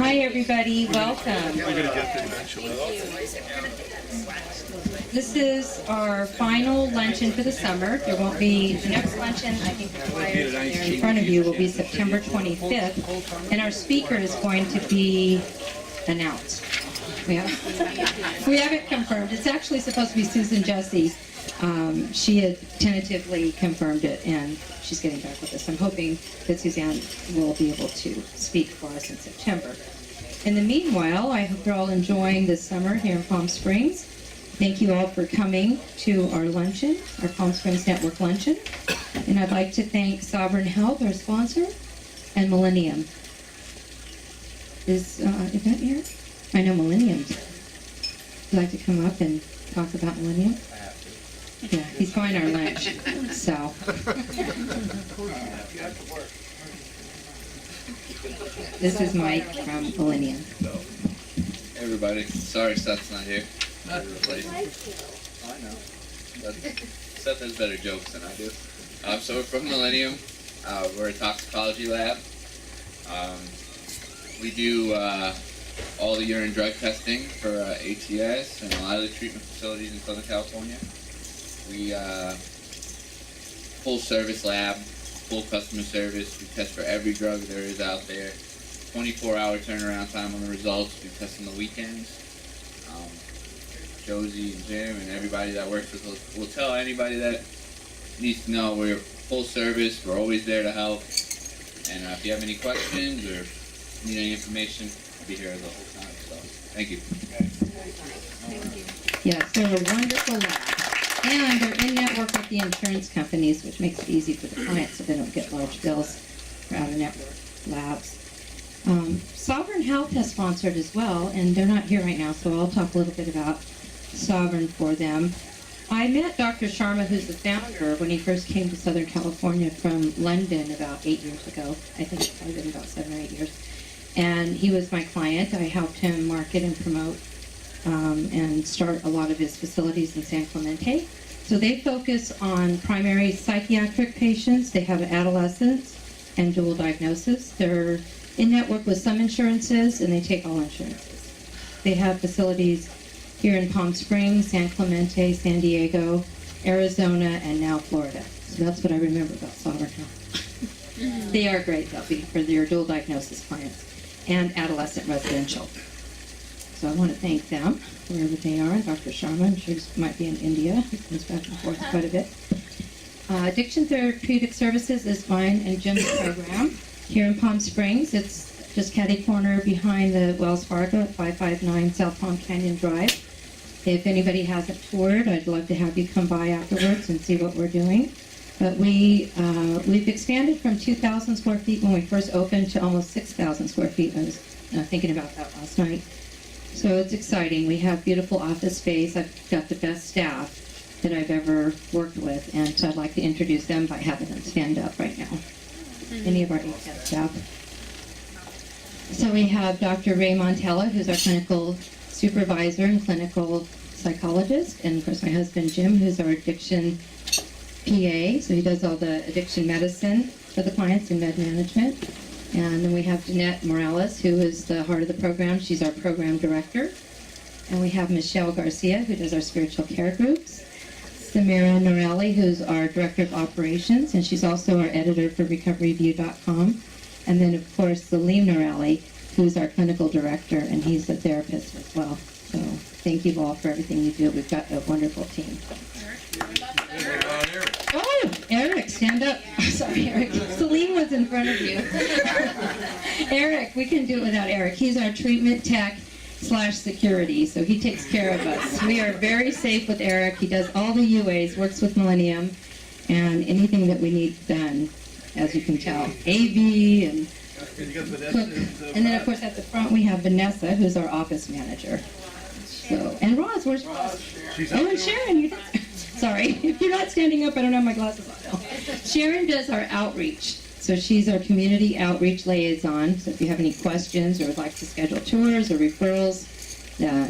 Hi, everybody. Welcome. We're going to get there eventually. This is our final luncheon for the summer. There won't be, the next luncheon, I think the flyers there in front of you will be September 25th, and our speaker is going to be announced. We haven't confirmed. It's actually supposed to be Susan Jesse. She had tentatively confirmed it, and she's getting back with us. I'm hoping that Suzanne will be able to speak for us in September. In the meanwhile, I hope you're all enjoying this summer here in Palm Springs. Thank you all for coming to our luncheon, our Palm Springs Network luncheon. And I'd like to thank Sovereign Health, our sponsor, and Millennium. Is that here? I know Millennium. Would you like to come up and talk about Millennium? Yeah, he's buying our lunch, so. This is Mike from Millennium. Hey everybody, sorry Seth's not here. I know. Seth has better jokes than I do. So we're from Millennium. We're a toxicology lab. We do all the urine drug testing for ATS and a lot of the treatment facilities in Southern California. We full service lab, full customer service. We test for every drug there is out there. 24-hour turnaround time on the results. We test on the weekends. Josie and Jim and everybody that works with us will tell anybody that needs to know we're full service. We're always there to help. And if you have any questions or need any information, I'll be here the whole time. So thank you. Yes, they're a wonderful lab. And they're in network with the insurance companies, which makes it easy for the clients so they don't get large bills for out-of-network labs. Sovereign Health has sponsored as well, and they're not here right now, so I'll talk a little bit about Sovereign for them. I met Dr. Sharma, who's the founder, when he first came to Southern California from London about 8 years ago. I think it's probably been about 7 or 8 years. And he was my client. I helped him market and promote and start a lot of his facilities in San Clemente. So they focus on primary psychiatric patients. They have adolescents and dual diagnosis. They're in network with some insurances, and they take all insurances. They have facilities here in Palm Springs, San Clemente, San Diego, Arizona, and now Florida. So that's what I remember about Sovereign Health. They are great, they'll be for their dual diagnosis clients and adolescent residential. So I want to thank them, wherever they are. Dr. Sharma, I'm sure he might be in India. He comes back and forth quite a bit. Addiction Therapeutic Services is mine and Jim's program here in Palm Springs. It's just catty corner behind the Wells Fargo at 559 South Palm Canyon Drive. If anybody hasn't toured, I'd love to have you come by afterwards and see what we're doing. But we've expanded from 2,000 square feet when we first opened to almost 6,000 square feet. I was thinking about that last night. So it's exciting. We have beautiful office space. I've got the best staff that I've ever worked with, and so I'd like to introduce them by having them stand up right now. Any of our ATS staff. So we have Dr. Ray Montella, who's our clinical supervisor and clinical psychologist, and of course my husband Jim, who's our addiction PA, so he does all the addiction medicine for the clients and med management. And then we have Jeanette Morales, who is the heart of the program. She's our program director. And we have Michelle Garcia, who does our spiritual care groups. Samira Norelli, who's our director of operations, and she's also our editor for RecoveryView.com. And then, of course, Salim Norelli, who's our clinical director, and he's a therapist as well. So thank you all for everything you do. We've got a wonderful team. Oh, Eric, stand up. Sorry, Eric. Salim was in front of you. Eric, we can do it without Eric. He's our treatment tech / security, so he takes care of us. We are very safe with Eric. He does all the UAs, works with Millennium, and anything that we need done, as you can tell. AV and cook. And then, of course, at the front we have Vanessa, who's our office manager. So, and Roz, where's Roz? Oh, and Sharon, you did. Sorry, if you're not standing up, I don't have my glasses on now. Sharon does our outreach. So she's our community outreach liaison. So if you have any questions or would like to schedule tours or referrals,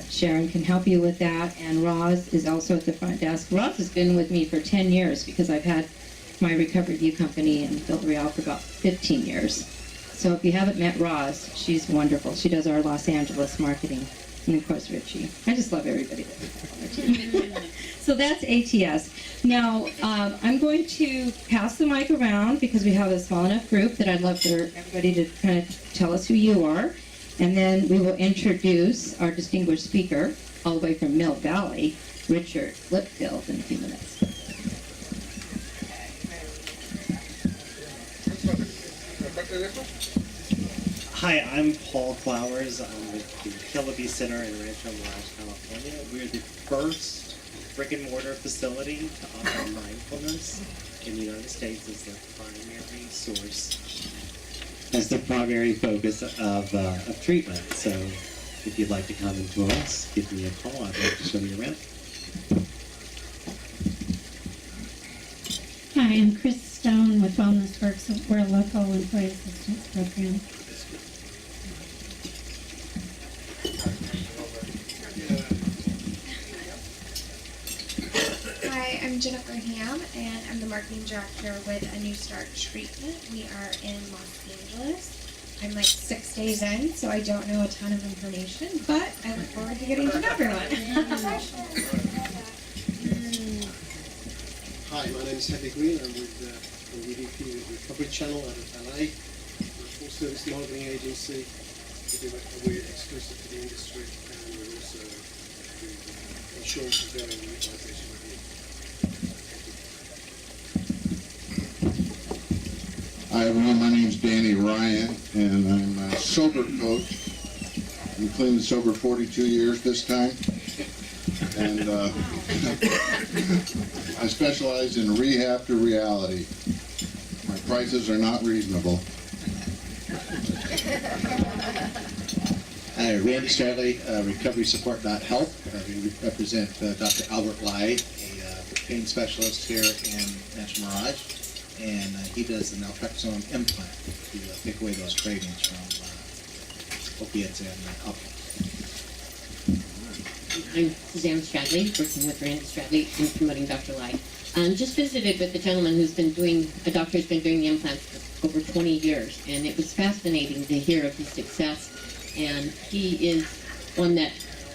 Sharon can help you with that. And Roz is also at the front desk. Roz has been with me for 10 years because I've had my Recovery View company in Philadelphia for about 15 years. So if you haven't met Roz, she's wonderful. She does our Los Angeles marketing. And of course, Richie. I just love everybody that's on our team. So that's ATS. Now, I'm going to pass the mic around because we have a small enough group that I'd love for everybody to kind of tell us who you are. And then we will introduce our distinguished speaker, all the way from Mill Valley, Richard Lipfield, in a few minutes. Hi, I'm Paul Flowers. I'm with the Killaby Center in Rancho Mirage, California. We're the first brick-and-mortar facility to offer mindfulness in the United States as their primary source, as the primary focus of treatment. So if you'd like to come into us, give me a call. I'd like to show you around. Hi, I'm Chris Stone with Wellness Works. We're a local employee assistance program. Hi, I'm Jennifer Ham, and I'm the marketing director with A New Start Treatment. We are in Los Angeles. I'm like 6 days in, so I don't know a ton of information, but I look forward to getting to know everyone. Hi, my name is Henry Green. I'm with the EVP Recovery Channel out of LA. We're a full-service marketing agency. We're exclusive to the industry, and we're also the insurance and billing and utilization review. Hi everyone, my name's Danny Ryan, and I'm a sober coach. I'm clean and sober 42 years this time, and I specialize in rehab to reality. My prices are not reasonable. Randy Stradley, RecoverySupport.help. We represent Dr. Albert Lai, a pain specialist here in Rancho Mirage, and he does the naltrexone implant to take away those cravings from opiates and alcohol. I'm Suzanne Stradley, working with Randy Stradley and promoting Dr. Lai. Just visited with the gentleman who's been doing, a doctor who's been doing the implants for over 20 years, and it was fascinating to hear of his success. And he is one that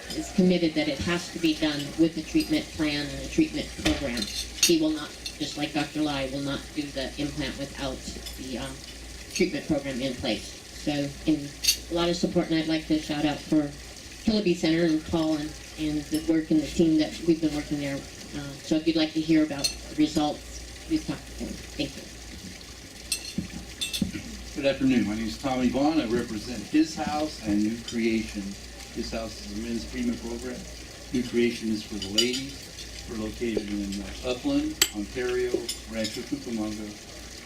is committed that it has to be done with a treatment plan and a treatment program. He will not, just like Dr. Lai, will not do the implant without the treatment program in place. So, in a lot of support, and I'd like to shout out for Killaby Center and Paul and the work and the team that we've been working there. So if you'd like to hear about the results, please talk to him. Thank you. Good afternoon. My name is Tommy Vaughn. I represent His House and New Creation. His House is a men's treatment program. New Creation is for the ladies. We're located in Upland, Ontario, Rancho Cucamonga,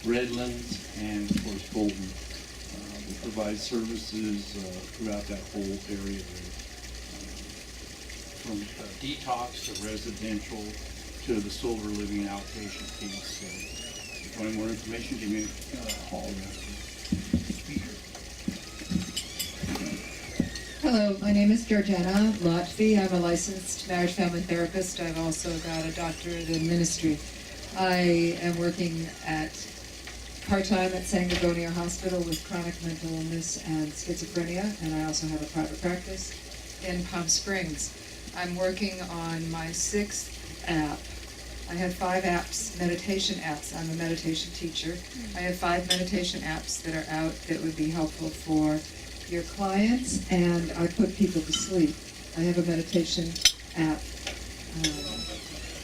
Redlands, and of course Golden. We provide services throughout that whole area there. From detox to residential to the sober living outpatient piece. So if you want more information, give me a call. Hello, my name is Georgiana Lotfi. I'm a licensed marriage family therapist. I've also got a doctorate in ministry. I am working at part-time at San Gregorio Hospital with chronic mental illness and schizophrenia, and I also have a private practice in Palm Springs. I'm working on my 6th app. I have 5 apps, meditation apps. I'm a meditation teacher. I have 5 meditation apps that are out that would be helpful for your clients, and I put people to sleep. I have a meditation app,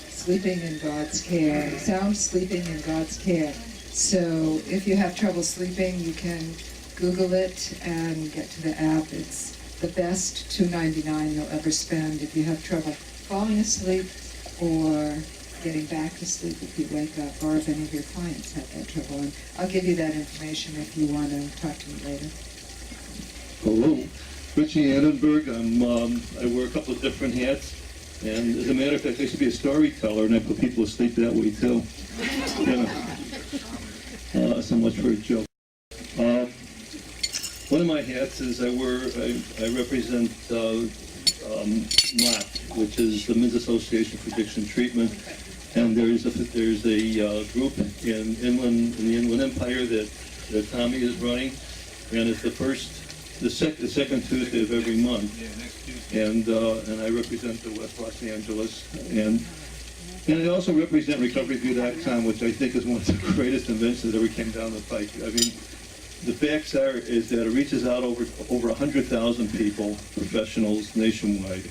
Sleeping in God's Care, Sound Sleeping in God's Care. So if you have trouble sleeping, you can Google it and get to the app. It's the best $2.99 you'll ever spend if you have trouble falling asleep or getting back to sleep if you wake up, or if any of your clients have that trouble. And I'll give you that information if you want to talk to me later. Hello, Richie Annenberg. I wear a couple of different hats, and as a matter of fact, I used to be a storyteller, and I put people to sleep that way too. So much for a joke. One of my hats is I represent MAT, which is the Men's Association for Addiction Treatment, and there's a group in the Inland Empire that Tommy is running. and it's the second Tuesday of every month. And I represent the West Los Angeles, and I also represent RecoveryView.com, which I think is one of the greatest inventions that ever came down the pike. I mean, the facts is that it reaches out over 100,000 people, professionals nationwide.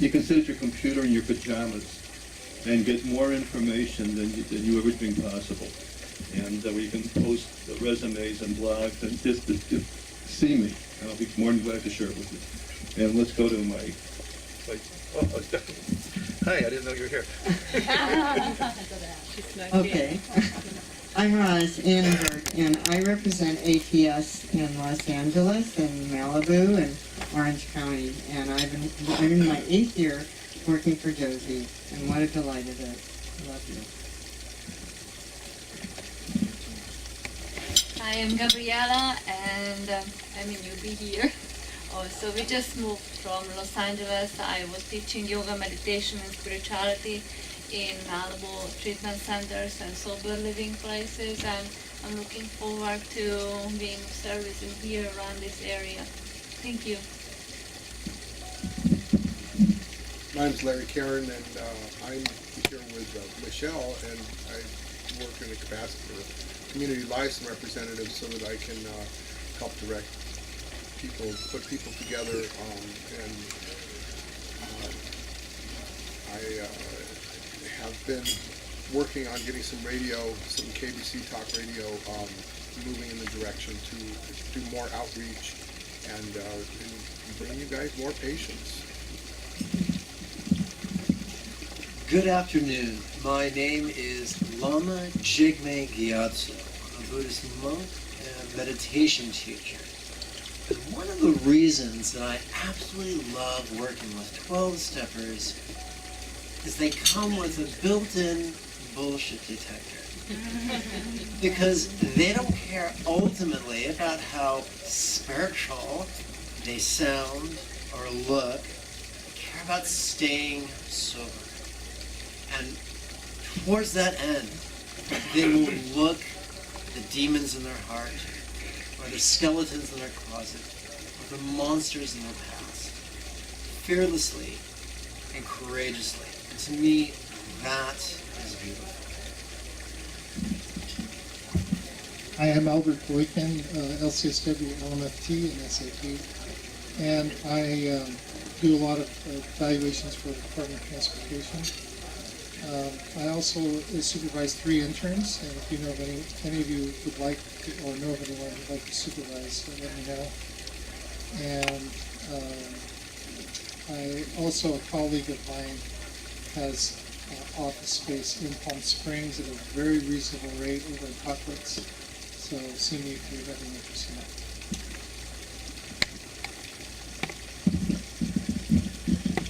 You can sit at your computer in your pajamas and get more information than you ever dreamed possible. And where you can post resumes and blogs and just see me, and I'll be more than glad to share it with you. And let's go to my hi, I didn't know you were here. Okay. I'm Roz Annenberg, and I represent ATS in Los Angeles and Malibu and Orange County. And I'm in my 8th year working for Josie, and what a delight it is. I love you. I am Gabriela, and I'm a newbie here. So we just moved from Los Angeles. I was teaching yoga, meditation, and spirituality in Malibu treatment centers and sober living places, and I'm looking forward to being of service in here around this area. Thank you. My name's Larry Karen, and I'm here with Michelle, and I work in the capacity of community liaison representative so that I can help direct people, put people together, and I have been working on getting some radio, some KBC talk radio, moving in the direction to do more outreach and bring you guys more patients. Good afternoon. My name is Lama Jigme Gyatso. I'm a Buddhist monk and meditation teacher. And one of the reasons that I absolutely love working with 12-steppers is they come with a built-in bullshit detector. Because they don't care ultimately about how spiritual they sound or look. They care about staying sober. And towards that end, they will look the demons in their heart, or the skeletons in their closet, or the monsters in their past, fearlessly and courageously. And to me, that is beautiful. I am Albert Boykin, LCSW, LMFT, and SAP, and I do a lot of evaluations for the Department of Transportation. I also supervise 3 interns, and if you know of any of you would like to, or know of anyone who would like to supervise, let me know. And I also, a colleague of mine has office space in Palm Springs at a very reasonable rate over in Puckwitz. So see me if you have any interest in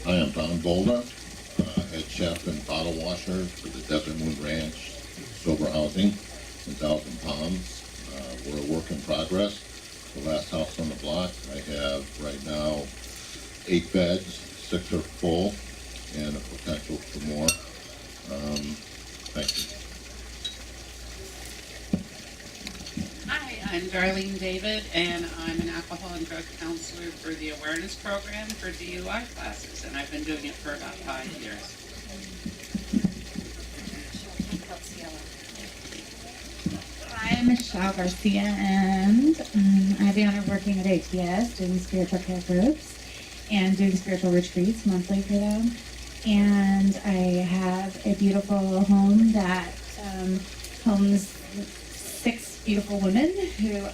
that. I am Don Bolda, head chef and bottle washer for the Desert Moon Ranch Sober Housing in Thousand Palms. We're a work in progress. The last house on the block, I have right now 8 beds, 6 are full, and a potential for more. Thank you. Hi, I'm Darlene David, and I'm an alcohol and drug counselor for the awareness program for DUI classes, and I've been doing it for about 5 years. I'm Michelle Garcia, and I have the honor of working at ATS, doing spiritual care groups and doing spiritual retreats monthly for them. And I have a beautiful home that homes 6 beautiful women who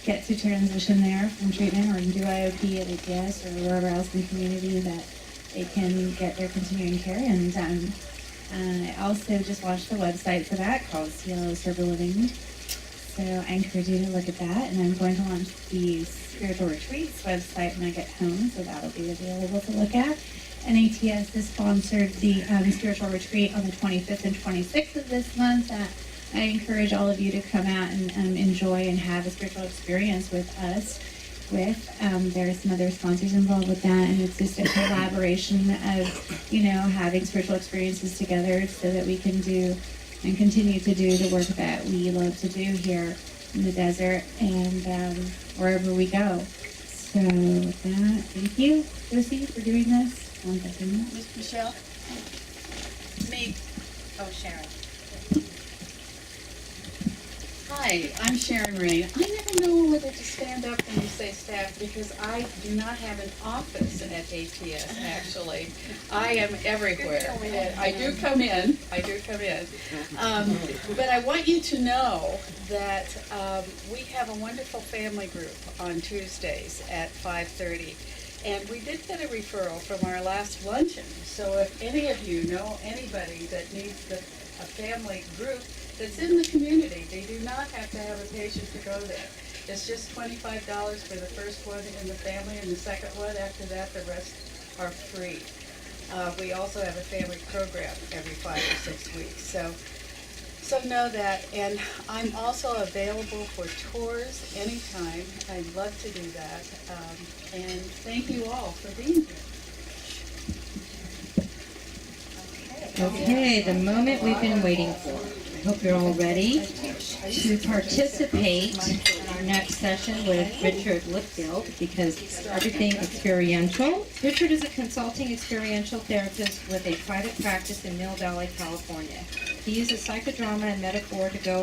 get to transition there from treatment or do IOP at ATS or wherever else in the community that they can get their continuing care. And I also just launched the website for that called CLO Sober Living. So I encourage you to look at that. And I'm going to launch the Spiritual Retreats website when I get home, so that'll be available to look at. And ATS has sponsored the Spiritual Retreat on the 25th and 26th of this month. I encourage all of you to come out and enjoy and have a spiritual experience with us. There are some other sponsors involved with that, and it's just a collaboration of, having spiritual experiences together so that we can do and continue to do the work that we love to do here in the desert, and wherever we go. So with that, thank you, Lucy, for doing this. Miss Michelle? Me. Oh, Sharon. Hi, I'm Sharon Rain. I never know whether to stand up when you say staff because I do not have an office at ATS, actually. I am everywhere. And I do come in. But I want you to know that we have a wonderful family group on Tuesdays at 5:30. And we did get a referral from our last luncheon. So if any of you know anybody that needs a family group that's in the community, they do not have to have a patient to go there. It's just $25 for the first one in the family, and the second one, after that, the rest are free. We also have a family program every 5 or 6 weeks. So know that, and I'm also available for tours anytime. I'd love to do that. And thank you all for being here. Okay, the moment we've been waiting for. I hope you're all ready to participate in our next session with Richard Lipfield, because everything experiential. Richard is a consulting experiential therapist with a private practice in Mill Valley, California. He uses psychodrama and metaphor to go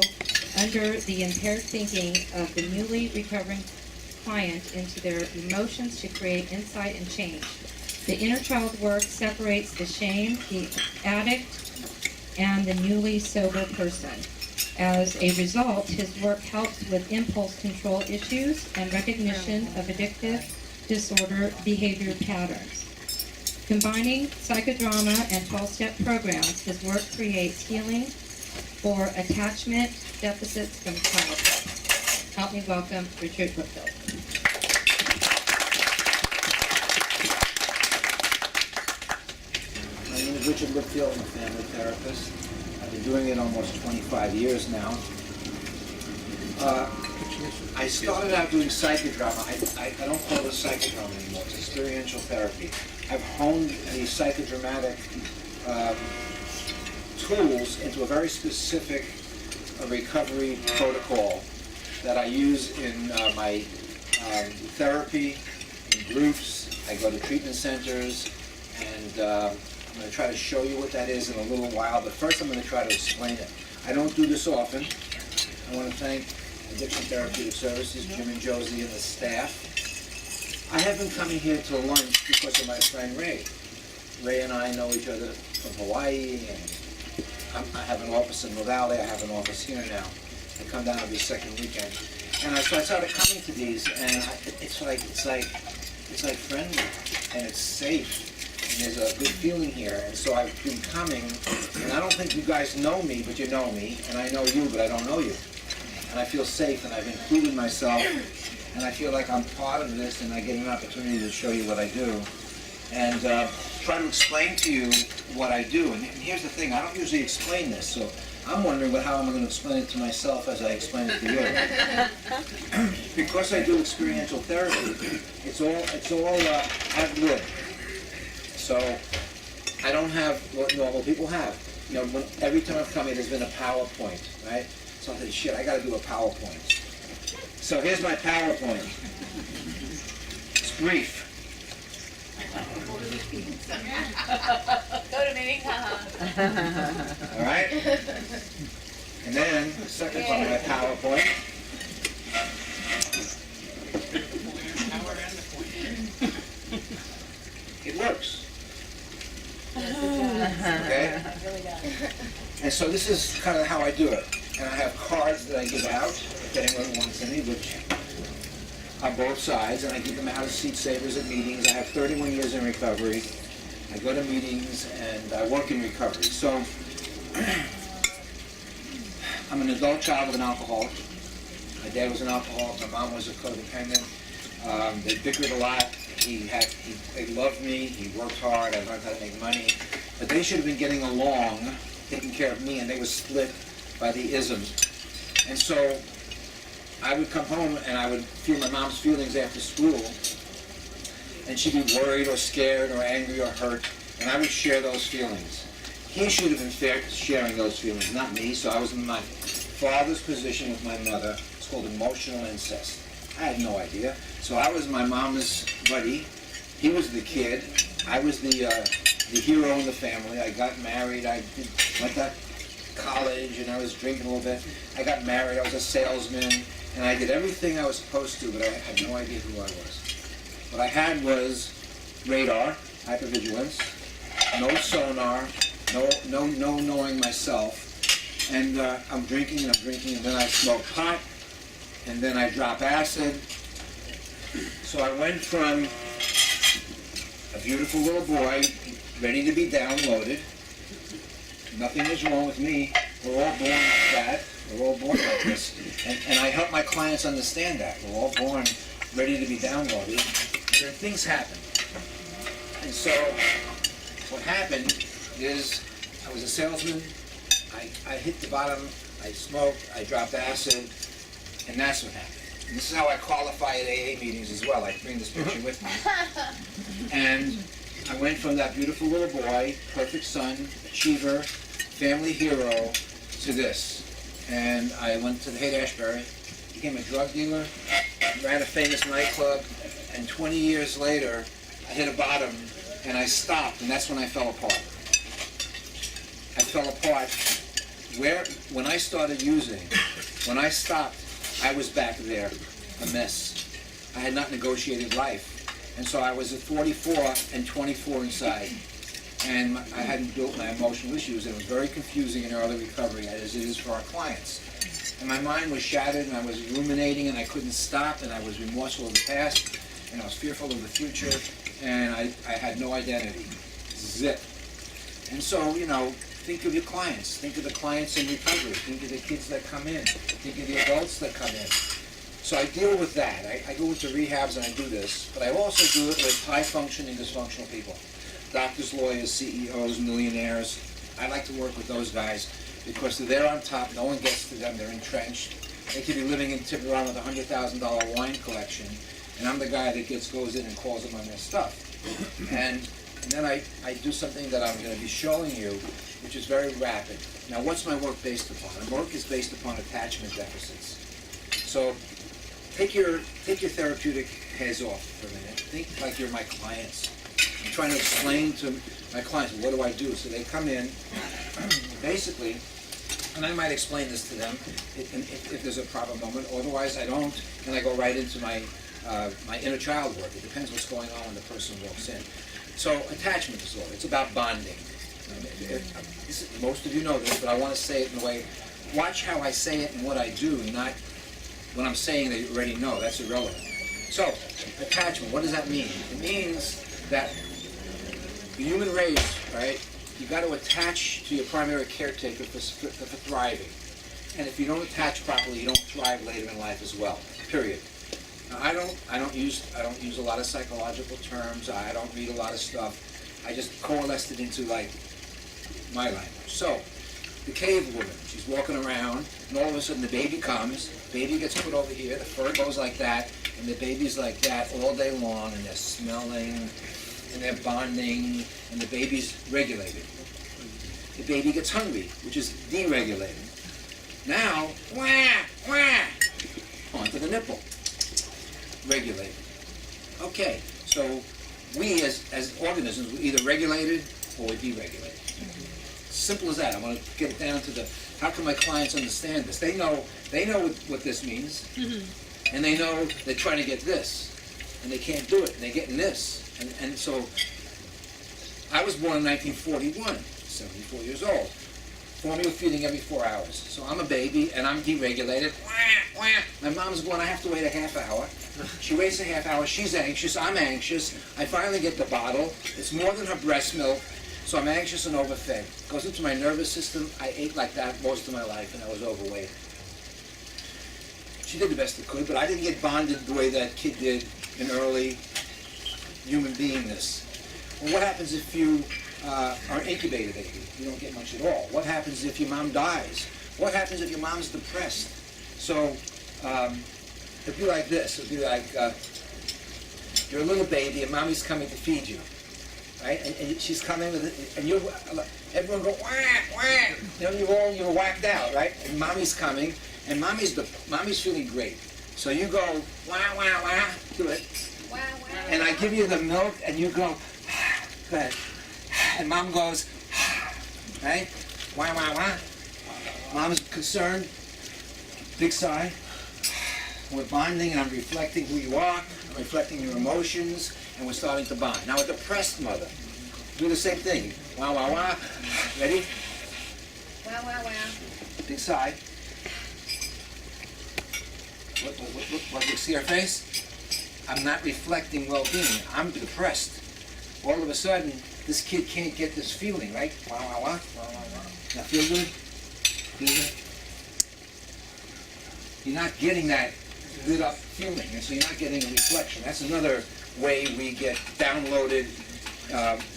under the impaired thinking of the newly recovering client into their emotions to create insight and change. The inner child work separates the shame, the addict, and the newly sober person. As a result, his work helps with impulse control issues and recognition of addictive disorder behavior patterns. Combining psychodrama and 12-step programs, his work creates healing for attachment deficits from childhood. Help me welcome Richard Lipfield. My name is Richard Lipfield. I'm a family therapist. I've been doing it almost 25 years now. I started out doing psychodrama. I don't call it psychodrama anymore. It's experiential therapy. I've honed the psychodramatic tools into a very specific recovery protocol that I use in my therapy, in groups. I go to treatment centers, and I'm going to try to show you what that is in a little while, but first I'm going to try to explain it. I don't do this often. I want to thank Addiction Therapeutic Services, Jim and Josie, and the staff. I have been coming here to lunch because of my friend Ray. Ray and I know each other from Hawaii, and I have an office in Mill Valley. I have an office here now. I come down every second weekend, and so I started coming to these, and it's like friendly, and it's safe. And there's a good feeling here, and so I've been coming, and I don't think you guys know me, but you know me, and I know you, but I don't know you. And I feel safe, and I've included myself, and I feel like I'm part of this, and I get an opportunity to show you what I do, and try to explain to you what I do. And here's the thing, I don't usually explain this, so I'm wondering how am I going to explain it to myself as I explain it to you. Because I do experiential therapy, it's all ad-lib. So I don't have what normal people have. You know, every time I've come here, there's been a PowerPoint, right? So I said, shit, I got to do a PowerPoint. So here's my PowerPoint. It's brief. Go to meeting. All right? And then the second part of my PowerPoint. It works. Okay? And so this is kind of how I do it. And I have cards that I give out, if anyone wants any, which are both sides, and I give them out as seat savers at meetings. I have 31 years in recovery. I go to meetings, and I work in recovery. So I'm an adult child of an alcoholic. My dad was an alcoholic. My mom was a codependent. They bickered a lot. They loved me. He worked hard. I learned how to make money. But they should have been getting along, taking care of me, and they were split by the isms. And so I would come home and I would feel my mom's feelings after school, and she'd be worried or scared or angry or hurt, and I would share those feelings. He should have been sharing those feelings, not me, so I was in my father's position with my mother, called emotional incest. I had no idea. So I was my mama's buddy. He was the kid. I was the hero in the family. I got married. Went to college, and I was drinking a little bit. I got married. I was a salesman, and I did everything I was supposed to, but I had no idea who I was. What I had was radar, hypervigilance, no sonar, no knowing myself, and I'm drinking, and then I smoke pot, and then I drop acid. So I went from a beautiful little boy, ready to be downloaded. Nothing is wrong with me. We're all born like that. We're all born like this. And I help my clients understand that. We're all born ready to be downloaded. And then things happen. And so what happened is I was a salesman. I hit the bottom. I smoked. I dropped acid. And that's what happened. And this is how I qualify at AA meetings as well. I bring this picture with me. And I went from that beautiful little boy, perfect son, achiever, family hero, to this. And I went to the Haight-Ashbury, became a drug dealer, ran a famous nightclub, and 20 years later, I hit a bottom, and I stopped, and that's when I fell apart. I fell apart when I started using, when I stopped, I was back there, a mess. I had not negotiated life. And so I was at 44 and 24 inside. And I hadn't built my emotional issues. And it was very confusing in early recovery, as it is for our clients. And my mind was shattered, and I was ruminating, and I couldn't stop, and I was remorseful of the past, and I was fearful of the future, and I had no identity. Zip. And so, think of your clients. Think of the clients in recovery. Think of the kids that come in. Think of the adults that come in. So I deal with that. I go into rehabs and I do this, but I also do it with high-functioning, dysfunctional people. Doctors, lawyers, CEOs, millionaires. I like to work with those guys because they're on top. No one gets to them. They're entrenched. They could be living in Tiburon with a $100,000 wine collection, and I'm the guy that goes in and calls them on their stuff. And then I do something that I'm going to be showing you, which is very rapid. Now, what's my work based upon? My work is based upon attachment deficits. So take your therapeutic heads off for a minute. Think like you're my clients. I'm trying to explain to my clients, what do I do? So they come in, basically, and I might explain this to them if there's a proper moment. Otherwise, I don't, and I go right into my inner child work. It depends what's going on when the person walks in. So attachment disorder, it's about bonding. Most of you know this, but I want to say it in a way, watch how I say it and what I do, not when I'm saying that you already know. That's irrelevant. So, attachment, what does that mean? It means that the human race, right, you got to attach to your primary caretaker for thriving. And if you don't attach properly, you don't thrive later in life as well, period. Now, I don't use a lot of psychological terms. I don't read a lot of stuff. I just coalesced it into, like, my language. So, the cave woman, she's walking around, and all of a sudden the baby comes, baby gets put over here, the fur goes like that, and the baby's like that all day long, and they're smelling, and they're bonding, and the baby's regulated. The baby gets hungry, which is deregulated. Now, wah, wah, onto the nipple. Regulated. Okay, so we as organisms, we're either regulated or we're deregulated. Simple as that. I want to get down to how can my clients understand this? They know what this means, and they know they're trying to get this, and they can't do it, and they're getting this. And so, I was born in 1941, 74 years old. Formula feeding every 4 hours. So I'm a baby, and I'm deregulated. Wah, wah. My mom's going, I have to wait a half hour. She waits a half hour. She's anxious. I'm anxious. I finally get the bottle. It's more than her breast milk. So I'm anxious and overfed. It goes into my nervous system. I ate like that most of my life, and I was overweight. She did the best it could, but I didn't get bonded the way that kid did in early human beingness. Well, what happens if you are an incubator baby? You don't get much at all. What happens if your mom dies? What happens if your mom's depressed? So it'd be like this. It'd be like you're a little baby and mommy's coming to feed you, right? And she's coming with it, and everyone go wah wah. You're whacked out, right? And mommy's coming, And mommy's feeling great. So you go, wah, wah, wah, do it. Wow, wow. And I give you the milk, and you go, go ahead. And mom goes, right? Wah, wah, wah. Mom's concerned, big sigh. We're bonding, and I'm reflecting who you are, I'm reflecting your emotions, and we're starting to bond. Now, a depressed mother, do the same thing. Wah, wah, wah. Ready? Wow, wow, wow. Big sigh. What, you see her face? I'm not reflecting well-being. I'm depressed. All of a sudden, this kid can't get this feeling, right? Wah, wah, wah. Wah, wah, wah. Now, feel good? Feel good? You're not getting that lit up feeling, and so you're not getting a reflection. That's another way we get downloaded.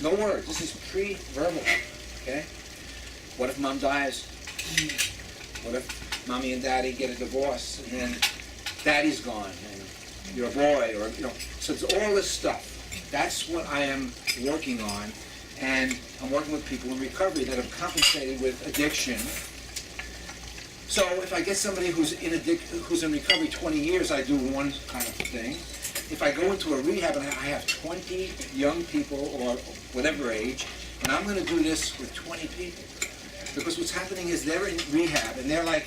No words. This is pre-verbal. Okay? What if mom dies? What if mommy and daddy get a divorce, and then daddy's gone, and you're a boy, or so it's all this stuff. That's what I am working on, and I'm working with people in recovery that have compensated with addiction. So if I get somebody who's in recovery 20 years, I do one kind of thing. If I go into a rehab and I have 20 young people or whatever age, and I'm going to do this with 20 people, because what's happening is they're in rehab and they're like,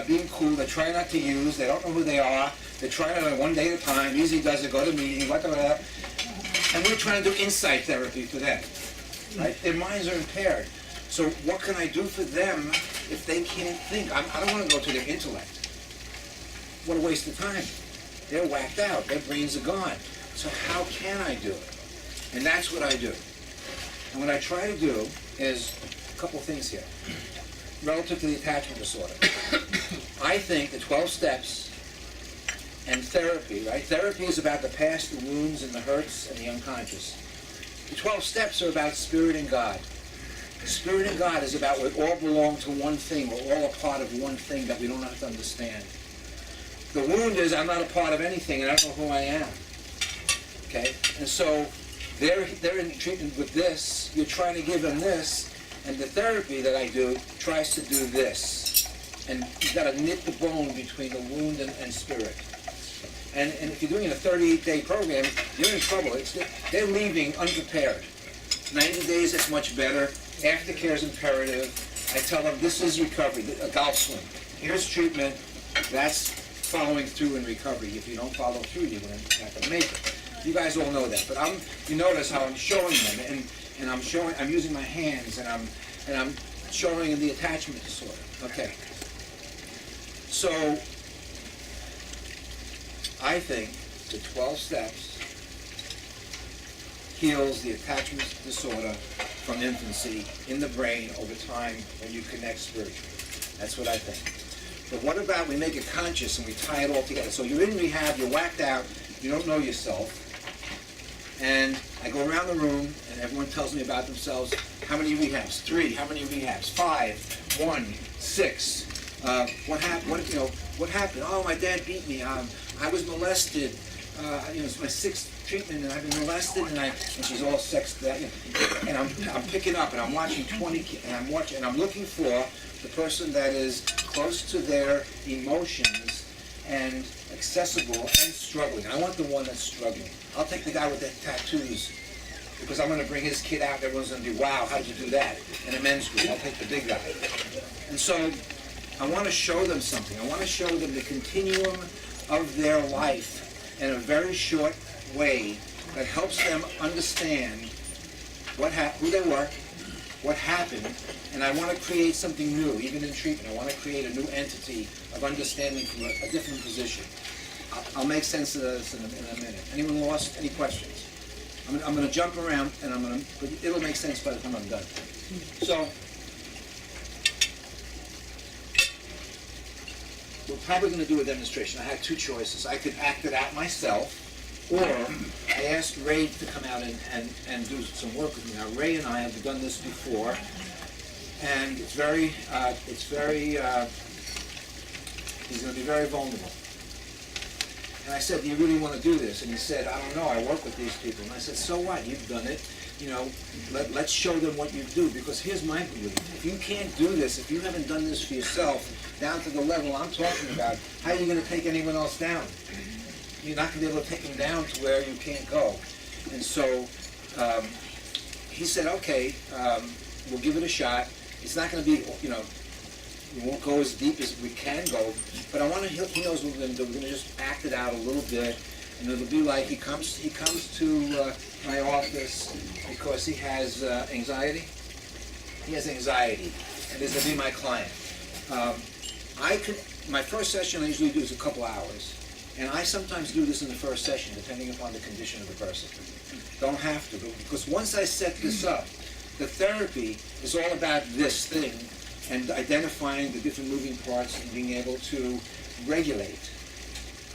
being cool. They try not to use. They don't know who they are. They try it one day at a time. Easy does it. Go to meetings. Blah, blah, blah. And we're trying to do insight therapy for them. Right? Their minds are impaired. So what can I do for them if they can't think? I don't want to go to their intellect. What a waste of time. They're whacked out. Their brains are gone. So how can I do it? And that's what I do. And what I try to do is a couple things here. Relative to the attachment disorder. I think the 12 steps and therapy, right? Therapy is about the past, the wounds, and the hurts, and the unconscious. The 12 steps are about spirit and God. Spirit and God is about we all belong to one thing. We're all a part of one thing that we don't have to understand. The wound is I'm not a part of anything, and I don't know who I am. Okay? And so they're in treatment with this. You're trying to give them this. And the therapy that I do tries to do this. And you've got to knit the bone between the wound and spirit. And if you're doing a 38-day program, you're in trouble. They're leaving unprepared. 90 days is much better. Aftercare is imperative. I tell them this is recovery, a golf swing. Here's treatment. That's following through in recovery. If you don't follow through, you're not going to make it. You guys all know that. But you notice how I'm showing them, and I'm using my hands, and I'm showing the attachment disorder. Okay. So I think the 12 steps heals the attachment disorder from infancy in the brain over time when you connect spiritually. That's what I think. But what about we make it conscious and we tie it all together? So you're in rehab, you're whacked out, you don't know yourself. And I go around the room and everyone tells me about themselves. How many rehabs? 3. How many rehabs? 5. 1. 6. What happened? What happened? Oh, my dad beat me. I was molested. It's my 6th treatment, and I've been molested, and she's all sexed. And I'm picking up, and I'm watching 20, and I'm looking for the person that is close to their emotions and accessible and struggling. I want the one that's struggling. I'll take the guy with the tattoos because I'm going to bring his kid out. Everyone's going to be, wow, how'd you do that? In a men's group, I'll take the big guy. And so I want to show them something. I want to show them the continuum of their life in a very short way that helps them understand who they were, what happened, and I want to create something new, even in treatment. I want to create a new entity of understanding from a different position. I'll make sense of this in a minute. Anyone lost? Any questions? I'm going to jump around, and but it'll make sense by the time I'm done. So, we're probably going to do a demonstration. I had 2 choices. I could act it out myself, or I asked Ray to come out and do some work with me. Now, Ray and I have done this before, and he's going to be very vulnerable. And I said, do you really want to do this? And he said, I don't know, I work with these people. And I said, so what? You've done it. You know, let's show them what you do, because here's my belief. If you can't do this, if you haven't done this for yourself, down to the level I'm talking about, how are you going to take anyone else down? You're not going to be able to take them down to where you can't go. And so he said, okay, we'll give it a shot. It's not going to be, you know, we won't go as deep as we can go, but I want to, he knows what we're going to do. We're going to just act it out a little bit, and it'll be like he comes to my office because he has anxiety. He has anxiety, and this will be my client. My first session I usually do is a couple hours, and I sometimes do this in the first session, depending upon the condition of the person. Don't have to, because once I set this up, the therapy is all about this thing, and identifying the different moving parts and being able to regulate.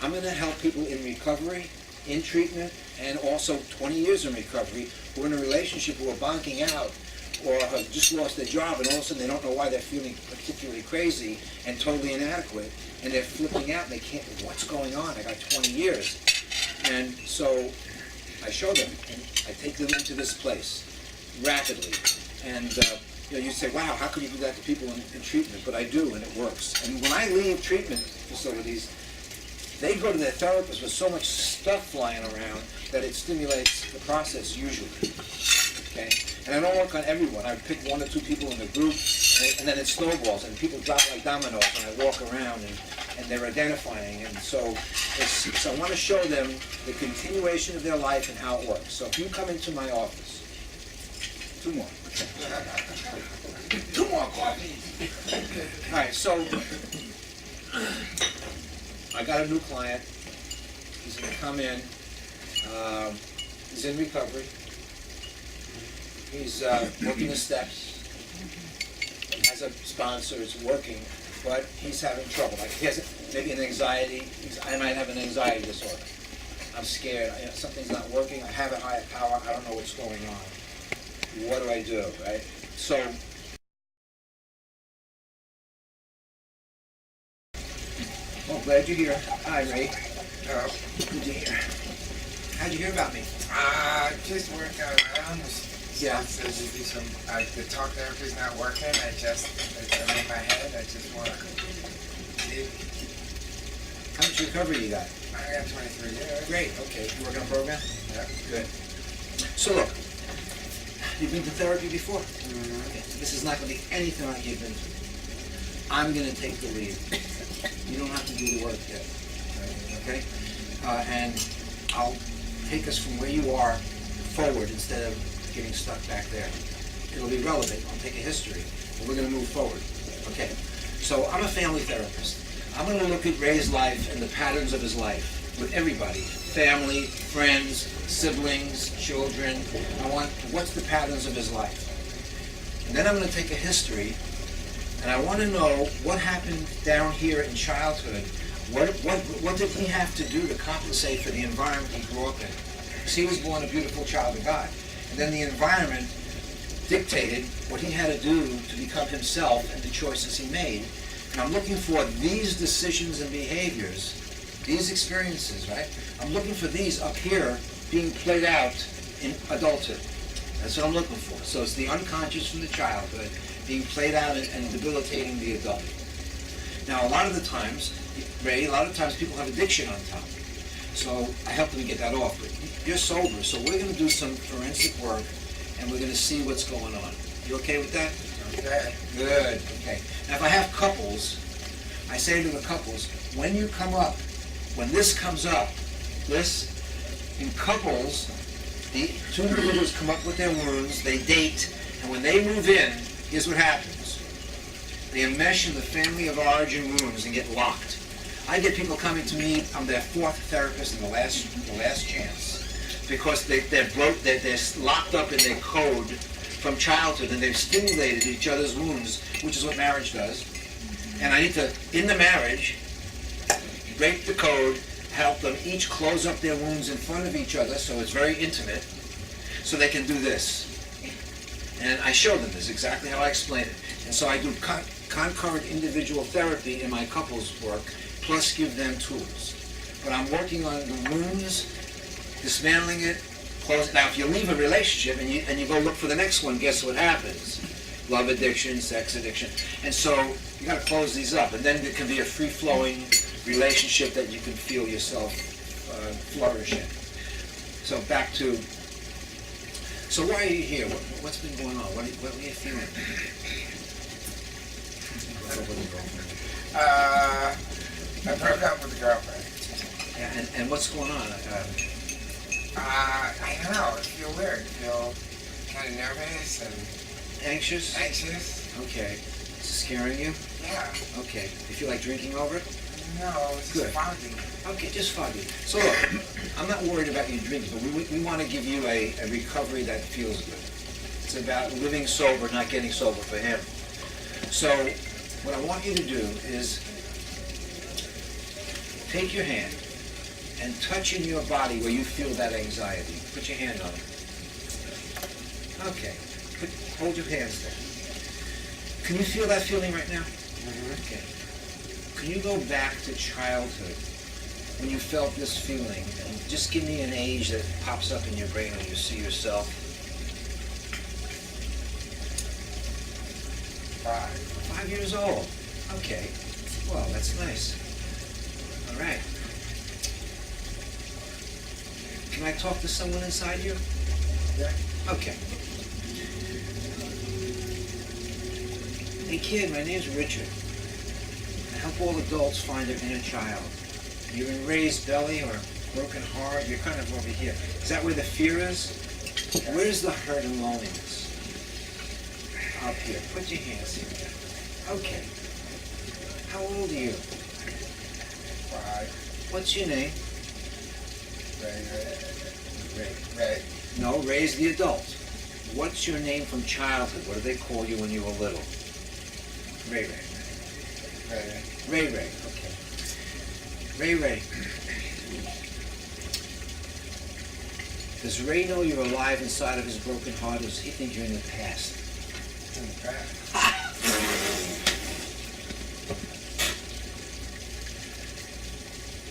I'm going to help people in recovery, in treatment, and also 20 years in recovery who are in a relationship who are bonking out or have just lost their job, and all of a sudden they don't know why they're feeling particularly crazy and totally inadequate, and they're flipping out and they can't, what's going on? I got 20 years. And so I show them, and I take them into this place rapidly. And you know, you say, wow, how could you do that to people in treatment? But I do, and it works. And when I leave treatment facilities, they go to their therapist with so much stuff flying around that it stimulates the process usually. Okay? And I don't work on everyone. I pick 1 or 2 people in the group, and then it snowballs, and people drop like dominoes, and I walk around, and they're identifying. And so I want to show them the continuation of their life and how it works. So if you come into my office, 2 more. 2 more coffee. All right, so I got a new client. He's going to come in. He's in recovery. He's working the steps. He has a sponsor. It's working, but he's having trouble. Like he has maybe an anxiety. I might have an anxiety disorder. I'm scared. Something's not working. I have a higher power. I don't know what's going on. What do I do, right? So, oh, glad you're here. Hi, Ray. Good to hear. How'd you hear about me? Just working around. Yeah. So to do some, the talk therapy's not working. It's in my head. I just want to see. How much recovery you got? I got 23 years. Great. Okay. You working on a program? Yeah. Good. So look. You've been to therapy before. Okay. This is not going to be anything like you've been through. I'm going to take the lead. You don't have to do the work yet. Okay? And I'll take us from where you are forward instead of getting stuck back there. It'll be relevant. I'll take a history, and we're going to move forward. Okay? So I'm a family therapist. I'm going to look at Ray's life and the patterns of his life with everybody. Family, friends, siblings, children. What's the patterns of his life? And then I'm going to take a history, and I want to know what happened down here in childhood. What did he have to do to compensate for the environment he grew up in? Because he was born a beautiful child of God. And then the environment dictated what he had to do to become himself and the choices he made. And I'm looking for these decisions and behaviors, these experiences, right? I'm looking for these up here being played out in adulthood. That's what I'm looking for. So it's the unconscious from the childhood being played out and debilitating the adult. Now, a lot of times people have addiction on top. So I help them get that off. But you're sober, so we're going to do some forensic work, and we're going to see what's going on. You okay with that? Okay. Good. Okay. Now, if I have couples, I say to the couples, when you come up, when this comes up, in couples, the 2 individuals come up with their wounds, they date, and when they move in, here's what happens. They enmesh in the family of origin wounds and get locked. I get people coming to me, I'm their 4th therapist in the last chance, because they're locked up in their code from childhood, and they've stimulated each other's wounds, which is what marriage does. And I need to, in the marriage, break the code, help them each close up their wounds in front of each other, so it's very intimate, so they can do this. And I show them this, exactly how I explain it. And so I do concurrent individual therapy in my couples work, plus give them tools. but I'm working on the wounds, dismantling it, close. Now, if you leave a relationship and you go look for the next one, guess what happens? Love addiction, sex addiction. And so you got to close these up. And then there can be a free-flowing relationship that you can feel yourself flourish in. So back to, so why are you here? What's been going on? What are you feeling? I broke up with a girlfriend. Yeah, and what's going on? I don't know. I feel weird. I feel kind of nervous and Anxious? anxious. Okay. Is it scaring you? Yeah. Okay. You feel like drinking over it? No, it's Good. just foggy. Okay, just foggy. So look, I'm not worried about you drinking, but we want to give you a recovery that feels good. It's about living sober, not getting sober for him. So what I want you to do is take your hand and touch in your body where you feel that anxiety. Put your hand on it. Okay. Hold your hands there. Can you feel that feeling right now? Okay. Can you go back to childhood when you felt this feeling and just give me an age that pops up in your brain when you see yourself? 5. 5 years old. Okay. Well, that's nice. All right. Can I talk to someone inside you? Yeah. Okay. Hey kid, my name's Richard. I help all adults find their inner child. You're in raised belly or broken heart, you're kind of over here. Is that where the fear is? Where's the hurt and loneliness? Up here. Put your hands here. Okay. How old are you? 5. What's your name? Ray. No, Ray's the adult. What's your name from childhood? What did they call you when you were little? Ray. Ray, okay. Ray. Does Ray know you're alive inside of his broken heart, or does he think you're in the past? In the past.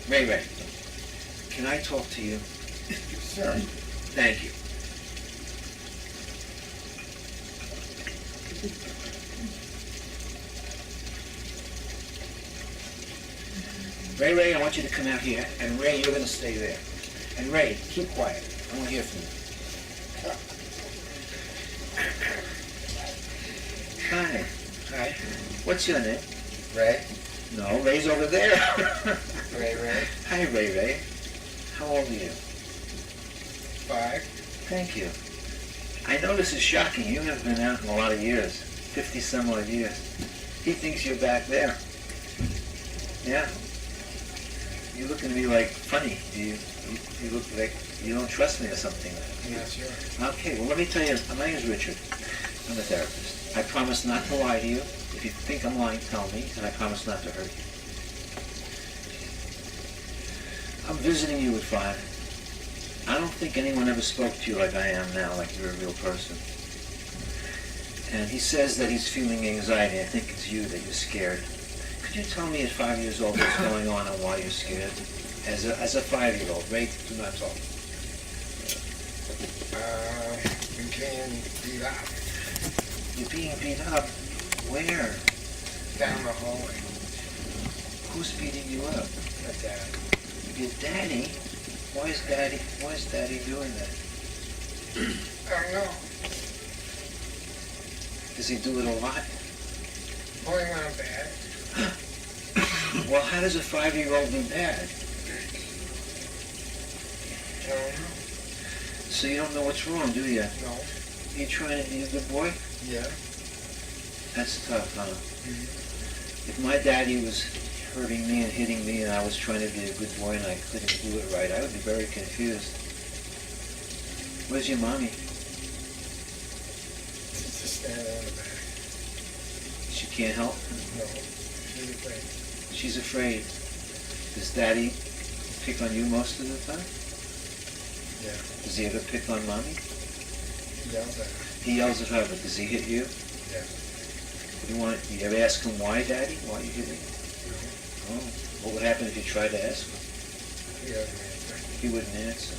Ray, can I talk to you? Sure. Thank you. Ray, I want you to come out here, and Ray, you're going to stay there. And Ray, keep quiet. I want to hear from you. Hi. What's your name? Ray. No, Ray's over there. Ray. Hi, Ray. How old are you? 5. Thank you. I know this is shocking. You haven't been out in a lot of years. 50 some odd years. He thinks you're back there. Yeah. You're looking at me like funny. You look like you don't trust me or something. Yeah, sure. Okay, well let me tell you, my name is Richard. I'm a therapist. I promise not to lie to you. If you think I'm lying, tell me, and I promise not to hurt you. I'm visiting you at 5. I don't think anyone ever spoke to you like I am now, like you're a real person. And he says that he's feeling anxiety. I think it's you that you're scared. Could you tell me at 5 years old what's going on and why you're scared? As a 5-year-old, Ray, do not talk. I'm being beat up. You're being beat up? Where? Down the hallway. Who's beating you up? My dad. Your daddy? Why is daddy doing that? I don't know. Does he do it a lot? Only when I'm bad. Well, how does a 5-year-old do bad? I don't know. So you don't know what's wrong, do you? No. You trying to be a good boy? Yeah. That's tough, huh? Mm-hmm. If my daddy was hurting me and hitting me and I was trying to be a good boy and I couldn't do it right, I would be very confused. Where's your mommy? She's just standing on the back. She can't help? No. She's afraid. She's afraid. Does daddy pick on you most of the time? Yeah. Does he ever pick on mommy? He yells at her. He yells at her, but does he hit you? Yeah. You ever ask him why, Daddy? Why are you hitting me? Oh. What would happen if you tried to ask him? He doesn't answer. He wouldn't answer.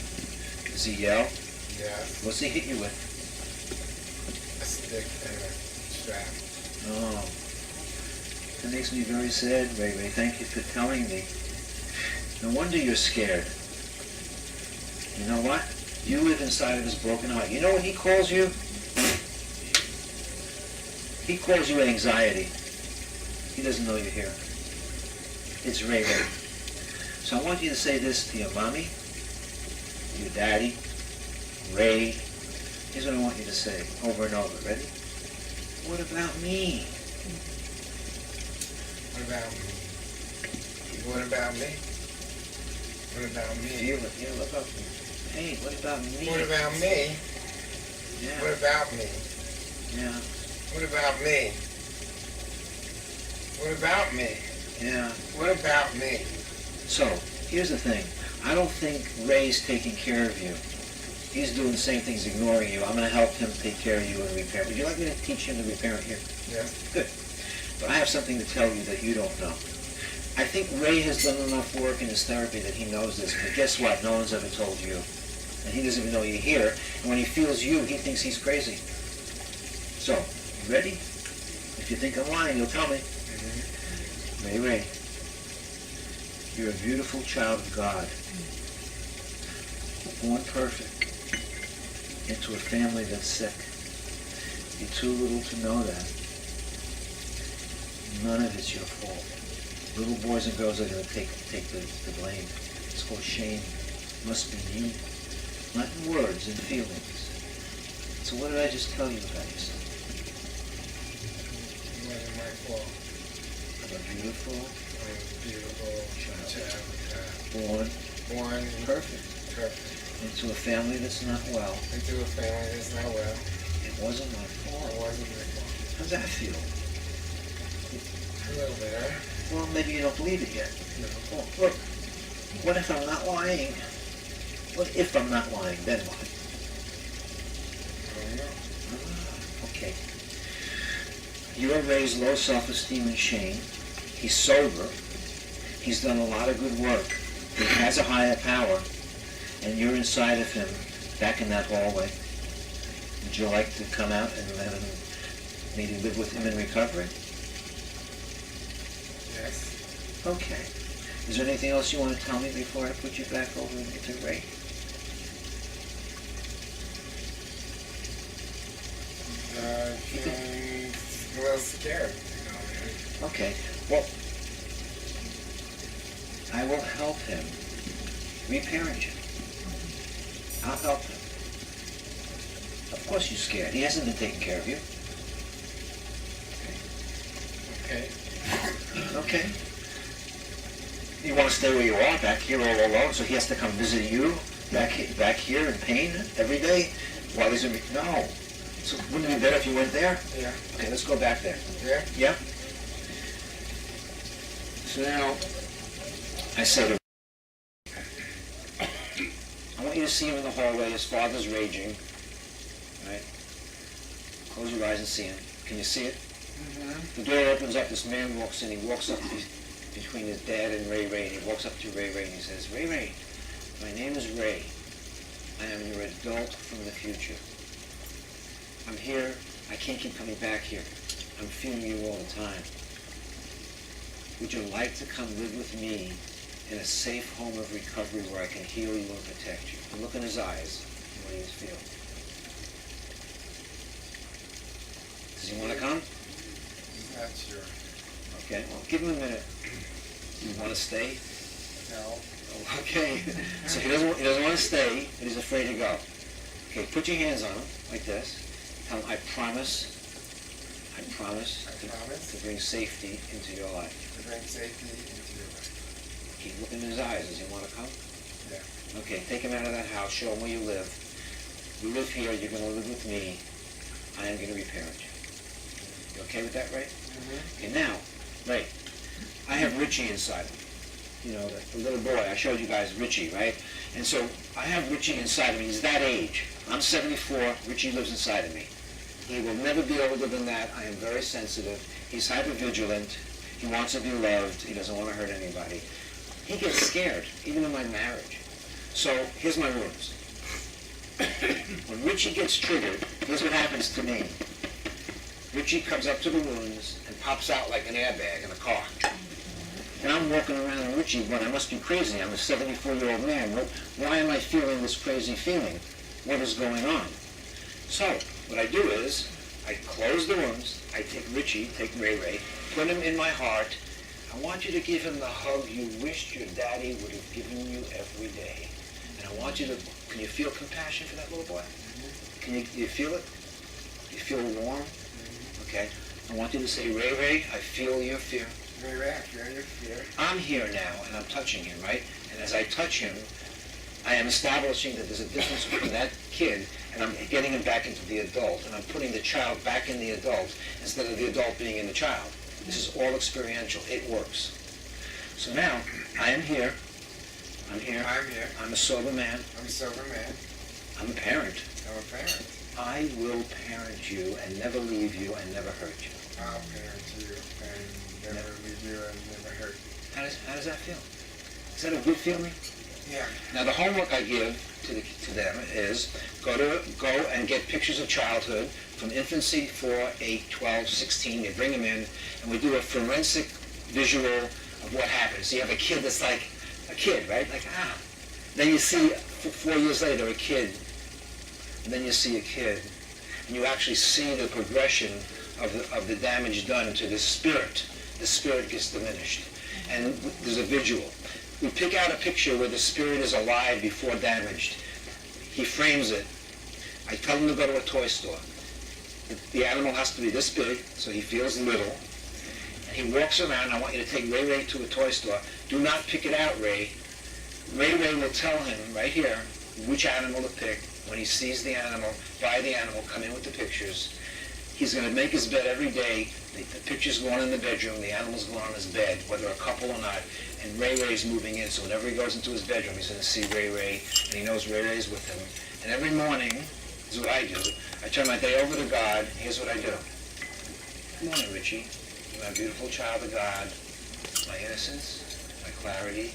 Does he yell? Yes. What's he hit you with? A stick and a strap. Oh. That makes me very sad, Ray Ray. Thank you for telling me. No wonder you're scared. You know what? You live inside of his broken heart. You know what he calls you? He calls you anxiety. He doesn't know you're here. It's Ray Ray. So I want you to say this to your mommy, your daddy, Ray. Here's what I want you to say over and over. Ready? What about me? What about me? What about me? What about me? Yeah, look up. Hey, what about me? What about me? Yeah. What about me? Yeah. What about me? What about me? Yeah. What about me? So, here's the thing. I don't think Ray's taking care of you. He's doing the same things, ignoring you. I'm going to help him take care of you and repair. Would you like me to teach him to reparent here? Yeah. Good. But I have something to tell you that you don't know. I think Ray has done enough work in his therapy that he knows this. But guess what? No one's ever told you. And he doesn't even know you're here. And when he feels you, he thinks he's crazy. So, you ready? If you think I'm lying, you'll tell me. Ray Ray, you're a beautiful child of God. Born perfect into a family that's sick. You're too little to know that. None of it's your fault. Little boys and girls are going to take the blame. It's called shame. It must be you. Not in words, in feelings. So what did I just tell you about yourself? It wasn't my fault. I'm a beautiful child. Born perfect into a family that's not well. Into a family that's not well. It wasn't my fault. It wasn't my fault. How's that feel? A little better. Well, maybe you don't believe it yet. No. Well, look, what if I'm not lying? What if I'm not lying? Then what? I don't know. Okay. You are raised low self-esteem and shame. He's sober. He's done a lot of good work. He has a higher power. And you're inside of him, back in that hallway. Would you like to come out and let him maybe live with him in recovery? Yes. Okay. Is there anything else you want to tell me before I put you back over into Ray? Feeling a little scared. Okay. Well, I will help him reparent you. I'll help him. Of course you're scared. He hasn't been taking care of you. Okay. Okay. You want to stay where you are, back here all alone, so he has to come visit you back here in pain every day while he's in... No. So wouldn't it be better if you went there? Yeah. Okay, let's go back there. Yeah? Yeah? So now, I say to... I want you to see him in the hallway. His father's raging. Right? Close your eyes and see him. Can you see it? Mm-hmm. The door opens up. This man walks in. He walks up between his dad and Ray Ray. And he walks up to Ray Ray and he says, Ray Ray, my name is Ray. I am your adult from the future. I'm here. I can't keep coming back here. I'm feeling you all the time. Would you like to come live with me in a safe home of recovery where I can heal you and protect you? And look in his eyes. What do you feel? Does he want to come? Not sure. Okay, well, give him a minute. Do you want to stay? No. Okay. So he doesn't want to stay, and he's afraid to go. Okay, put your hands on him, like this. Tell him, I promise to bring safety into your life. To bring safety into your life. Keep looking in his eyes. Does he want to come? Yeah. Okay, take him out of that house. Show him where you live. You live here. You're going to live with me. I am going to reparent you. You okay with that, Ray? Mm-hmm. Okay, now, Ray, I have Richie inside me. You know, the little boy. I showed you guys Richie, right? And so I have Richie inside of me. He's that age. I'm 74. Richie lives inside of me. He will never be older than that. I am very sensitive. He's hypervigilant. He wants to be loved. He doesn't want to hurt anybody. he gets scared, even in my marriage. So here's my rules. When Richie gets triggered, here's what happens to me. Richie comes up to the wounds and pops out like an airbag in a car. And I'm walking around and Richie, well, I must be crazy. I'm a 74-year-old man. Why am I feeling this crazy feeling? What is going on? So what I do is I close the wounds. I take Richie, take Ray Ray, put him in my heart. I want you to give him the hug you wished your daddy would have given you every day. And I want you to, can you feel compassion for that little boy? Can you feel it? You feel warm? Okay. I want you to say, Ray Ray, I feel your fear. Ray Ray, I feel your fear. I'm here now, and I'm touching him, right? And as I touch him, I am establishing that there's a difference between that kid and I'm getting him back into the adult, and I'm putting the child back in the adult instead of the adult being in the child. This is all experiential. It works. So now, I am here. I'm here. I'm here. I'm a sober man. I'm a sober man. I'm a parent. I'm a parent. I will parent you and never leave you and never hurt you. I'll parent you and never leave you and never hurt you. How does that feel? Is that a good feeling? Yeah. Now the homework I give to them is go and get pictures of childhood from infancy, 4, 8, 12, 16. You bring them in, and we do a forensic visual of what happens. So you have a kid that's like a kid, right? Like, Then you see 4 years later a kid, and then you see a kid, and you actually see the progression of the damage done to the spirit. The spirit gets diminished, and there's a visual. We pick out a picture where the spirit is alive before damaged. He frames it. I tell him to go to a toy store. The animal has to be this big, so he feels little. And he walks around. I want you to take Ray Ray to a toy store. Do not pick it out, Ray. Ray Ray will tell him right here which animal to pick. When he sees the animal, buy the animal, come in with the pictures. He's going to make his bed every day. The picture's going in the bedroom. The animal's going on his bed, whether a couple or not. And Ray Ray's moving in, so whenever he goes into his bedroom, he's going to see Ray Ray, and he knows Ray Ray's with him. And every morning, this is what I do. I turn my day over to God. Here's what I do. Good morning, Richie. You're my beautiful child of God. My innocence, my clarity,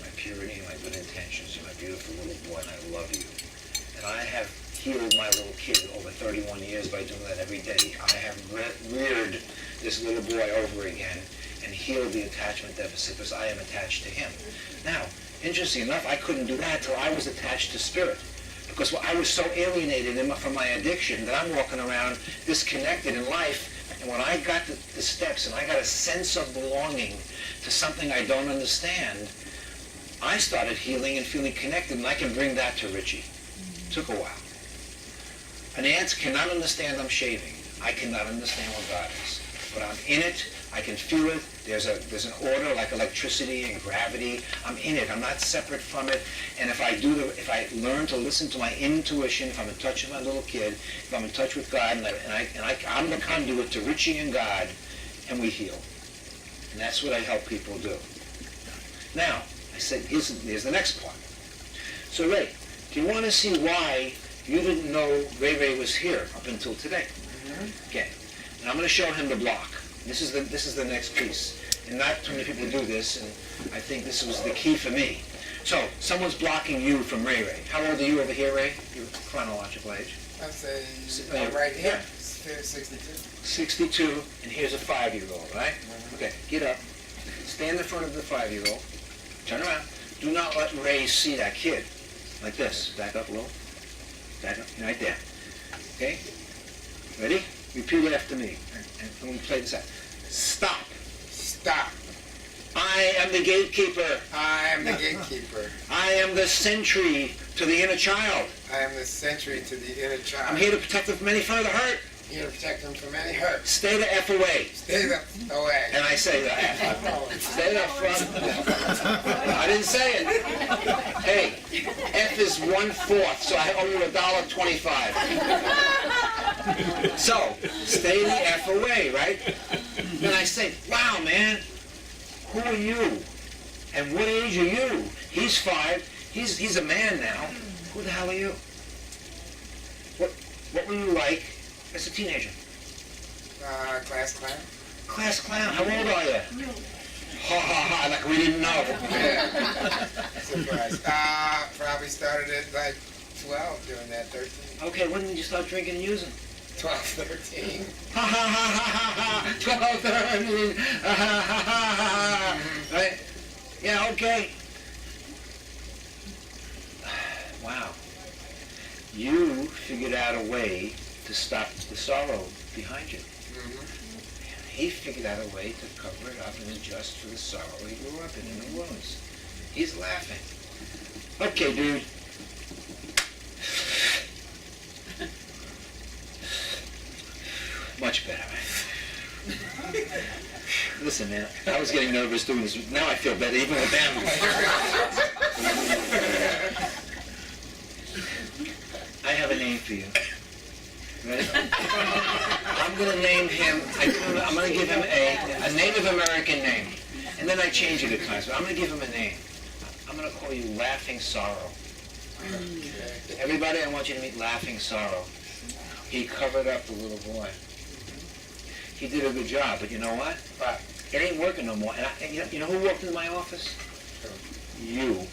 my purity, and my good intentions. You're my beautiful little boy, and I love you. And I have healed my little kid over 31 years by doing that every day. I have reared this little boy over again and healed the attachment deficit because I am attached to him. Now, interesting enough, I couldn't do that till I was attached to spirit, because I was so alienated from my addiction that I'm walking around disconnected in life. And when I got the steps and I got a sense of belonging to something I don't understand, I started healing and feeling connected, and I can bring that to Richie. It took a while. An ant cannot understand I'm shaving. I cannot understand what God is. But I'm in it. I can feel it. There's an order like electricity and gravity. I'm in it. I'm not separate from it. And if I learn to listen to my intuition, if I'm in touch with my little kid, if I'm in touch with God, I'm the conduit to Richie and God, and we heal. And that's what I help people do. Now, I said, here's the next part. So Ray, do you want to see why you didn't know Ray Ray was here up until today? Okay. And I'm going to show him the block. This is the next piece. And not too many people do this, and I think this was the key for me. So, someone's blocking you from Ray Ray. How old are you over here, Ray? Your chronological age? I'd say right here, 62. 62, and here's a 5-year-old, right? Okay, get up. Stand in front of the 5-year-old. Turn around. Do not let Ray see that kid. Like this. Back up a little. Back up. Right there. Okay? Ready? Repeat after me. And when we play this out. Stop. Stop. I am the gatekeeper. I am the gatekeeper. I am the sentry to the inner child. I am the sentry to the inner child. I'm here to protect them from any further hurt. Here to protect them from any hurt. Stay the F away. Stay the F away. And I say the F. Stay the F. I didn't say it. Hey, F is 1/4, so I owe you $1.25. So, stay the F away, right? Then I say, wow, man, who are you? And what age are you? He's 5. He's a man now. Who the hell are you? What were you like as a teenager? Class clown. Class clown. How old are you? Ha ha ha, like we didn't know. Yeah. Surprise. Probably started at like 12, doing that, 13. Okay, when did you start drinking and using? 12, 13. Ha ha ha ha ha, 12, 13, ha ha ha ha ha. Right? Yeah, okay. Wow. You figured out a way to stop the sorrow behind you. He figured out a way to cover it up and adjust for the sorrow he grew up in the wounds. He's laughing. Okay, dude. Much better. Listen, man, I was getting nervous doing this. Now I feel better even with them. I have a name for you. Right? I'm going to name him, I'm going to give him a Native American name. And then I change it at times, but I'm going to give him a name. I'm going to call you Laughing Sorrow. Everybody, I want you to meet Laughing Sorrow. He covered up the little boy. He did a good job, but you know what? It ain't working no more. And you know who walked into my office? You.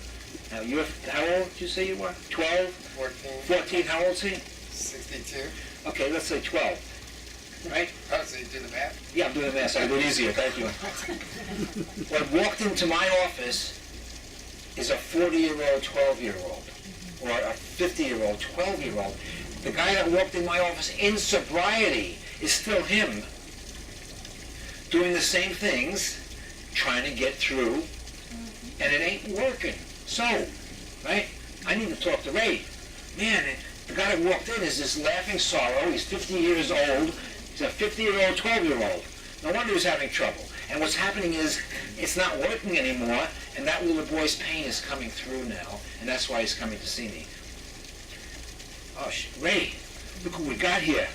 Now, how old did you say you were? 12? 14. 14, how old is he? 62. Okay, let's say 12. Right? Oh, so you do the math? Yeah, I'm doing the math, so I do it easier. Thank you. What walked into my office is a 40-year-old, 12-year-old, or a 50-year-old, 12-year-old. The guy that walked in my office in sobriety is still him, doing the same things, trying to get through, and it ain't working. So, right, I need to talk to Ray. Man, the guy that walked in is this Laughing Sorrow. He's 50 years old. He's a 50-year-old, 12-year-old. No wonder he's having trouble. And what's happening is it's not working anymore, and that little boy's pain is coming through now, and that's why he's coming to see me. Oh, Ray, look who we got here.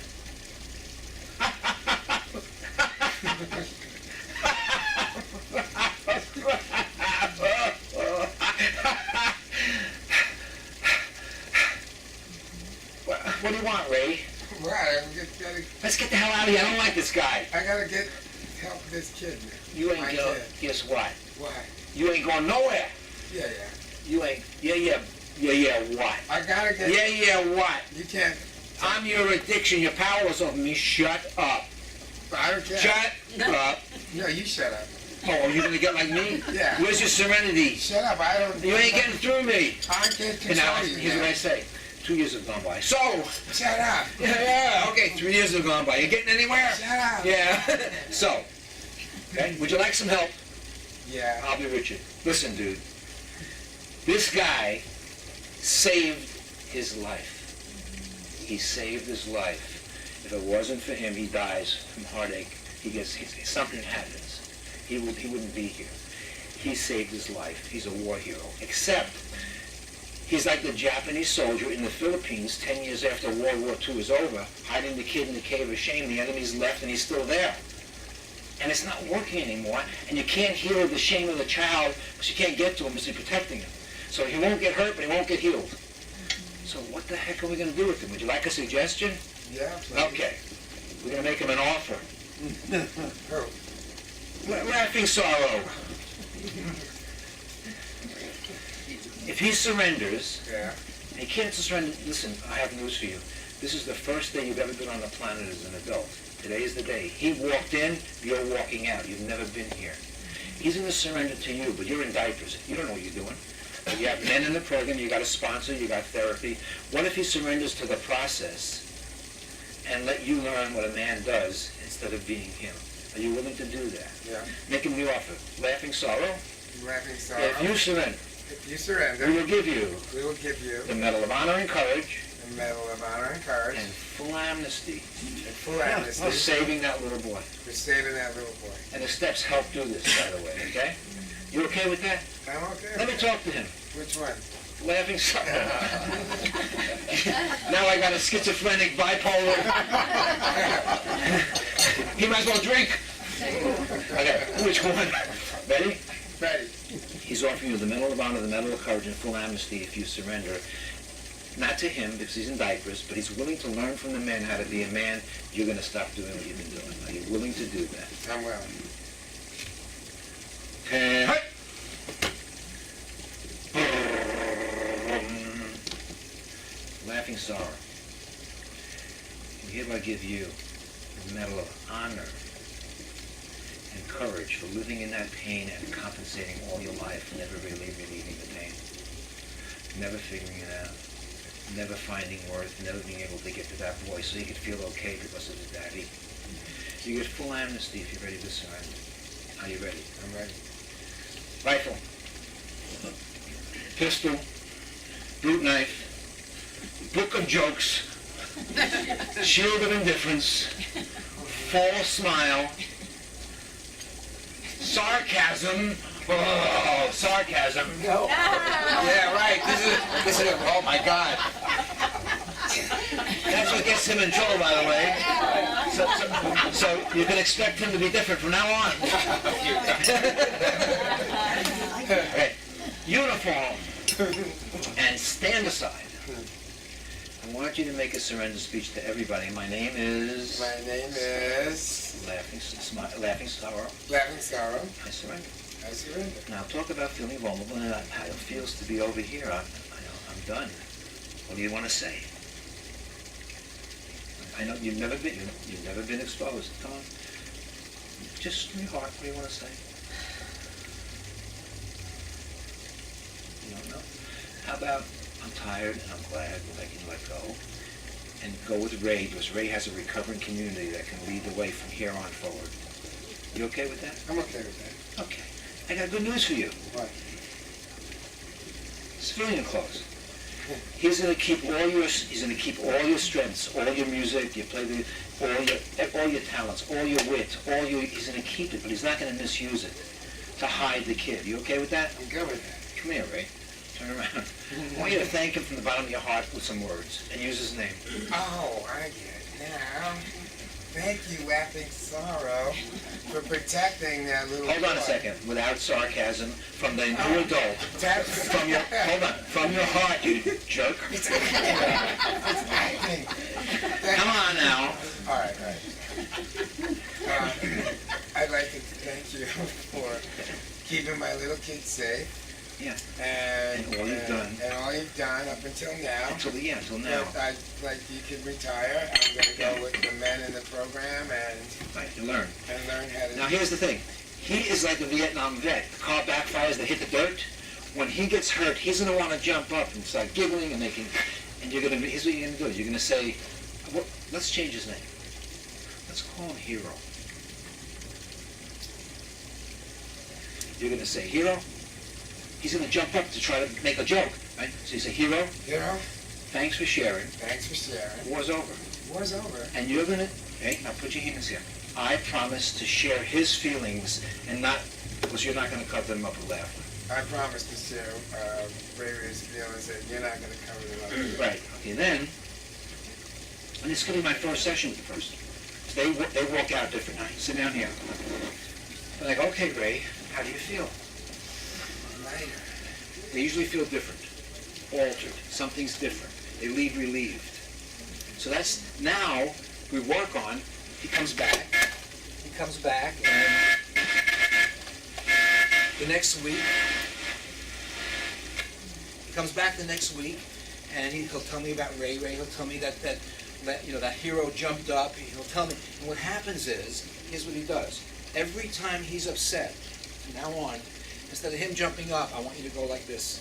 What do you want, Ray? Right, Let's get the hell out of here. I don't like this guy. I gotta get help this kid, man. You ain't My going. kid. Guess what? Why? You ain't going nowhere. Yeah. You ain't. Yeah. What? I gotta get. Yeah. What? You can't. I'm your addiction. Your power is over me. Shut up. I don't care. Shut up. No, you shut up. Oh, are you gonna get like me? Yeah. Where's your serenity? Shut up. I don't. You ain't getting through me. I can't And now, control you. here's what I say. 2 years have gone by. So. Shut up. Yeah. Okay. 3 years have gone by. You getting anywhere? Shut up. Yeah. So. Okay. Would you like some help? Yeah. I'll be Richard. Listen, dude. This guy saved his life. He saved his life. If it wasn't for him, he dies from heartache. Something happens. He wouldn't be here. He saved his life. He's a war hero. Except, he's like the Japanese soldier in the Philippines 10 years after World War II is over, hiding the kid in the cave of shame. The enemy's left and he's still there. And it's not working anymore, and you can't heal the shame of the child because you can't get to him because you're protecting him. So he won't get hurt, but he won't get healed. So what the heck are we going to do with him? Would you like a suggestion? Yeah, please. Okay. We're going to make him an offer. Who? Laughing Sorrow. If he surrenders, he can't surrender. Listen, I have news for you. This is the first day you've ever been on the planet as an adult. Today is the day. He walked in, you're walking out. You've never been here. He's going to surrender to you, but you're in diapers. You don't know what you're doing. You have men in the program, you got a sponsor, you got therapy. What if he surrenders to the process and let you learn what a man does instead of being him? Are you willing to do that? Yeah. Make him the offer. Laughing Sorrow? Laughing Sorrow. If you surrender, If you surrender, we will give you the Medal of Honor and Courage, the Medal of Honor and Courage, and full amnesty. And full amnesty. For saving that little boy. For saving that little boy. And the steps help do this, by the way, okay? You okay with that? I'm okay. Let me talk to him. Which one? Laughing Sorrow. Now I got a schizophrenic, bipolar. He might as well drink. Okay, which one? Betty? Betty. He's offering you the Medal of Honor, the Medal of Courage, and full amnesty if you surrender. Not to him, because he's in diapers, but he's willing to learn from the men how to be a man. You're going to stop doing what you've been doing. Are you willing to do that? I'm willing. we hereby give you the Medal of Honor and courage for living in that pain and compensating all your life, never really relieving the pain, never figuring it out, never finding worth, never being able to get to that boy so he could feel okay because of his daddy. You get full amnesty if you're ready to surrender. Are you ready? I'm ready. Rifle, pistol, boot knife, book of jokes, shield of indifference, false smile, sarcasm. Oh, sarcasm. No. Yeah, right. This is, oh my God. That's what gets him in trouble, by the way. So you can expect him to be different from now on. Okay. Uniform. And stand aside. I want you to make a surrender speech to everybody. My name is... Laughing Sorrow. Laughing Sorrow. I surrender. I surrender. Now talk about feeling vulnerable and how it feels to be over here. I'm done. What do you want to say? I know you've never been exposed. Come on. Just from your heart, what do you want to say? You don't know? How about I'm tired and I'm glad that I can let go and go with Ray, because Ray has a recovering community that can lead the way from here on forward. You okay with that? I'm okay with that. Okay. I got good news for you. What? Civilian clothes. He's going to keep all your strengths, all your music. You play all your talents, all your wit, He's going to keep it, but he's not going to misuse it to hide the kid. You okay with that? I'm good with that. Come here, Ray. Turn around. I want you to thank him from the bottom of your heart with some words and use his name. Oh, I get it now. Thank you, Laughing Sorrow, for protecting that little Hold on boy. a second. Without sarcasm, from the new adult. From your heart, you jerk. It's acting. Come on now. All right. I'd like to thank you for keeping my little kid safe. Yeah. And all you've done. And all you've done up until now. Until now. But I'd like you can retire. I'm going to go with the men in the program and learn. And learn how to. Now here's the thing. He is like a Vietnam vet. The car backfires, they hit the dirt. When he gets hurt, he's going to want to jump up and start giggling and making. And here's what you're going to do. You're going to say, let's change his name. Let's call him Hero. You're going to say, Hero. He's going to jump up to try to make a joke, right? So you say, Hero. Hero. Thanks for sharing. Thanks for sharing. War's over. War's over. And you're going to, okay, now put your hands here. I promise to share his feelings and not, because you're not going to cover them up with laughter. I promise to share Ray's feelings and you're not going to cover them up. Right. Okay, then, and this is going to be my first session with the person. So they walk out different. Now, sit down here. They're like, okay, Ray, how do you feel? They usually feel different, altered. Something's different. They leave relieved. So that's, now we work on, he comes back and the next week, and he'll tell me about Ray. He'll tell me that hero jumped up. He'll tell me. And what happens is, here's what he does. Every time he's upset, from now on, instead of him jumping up, I want you to go like this.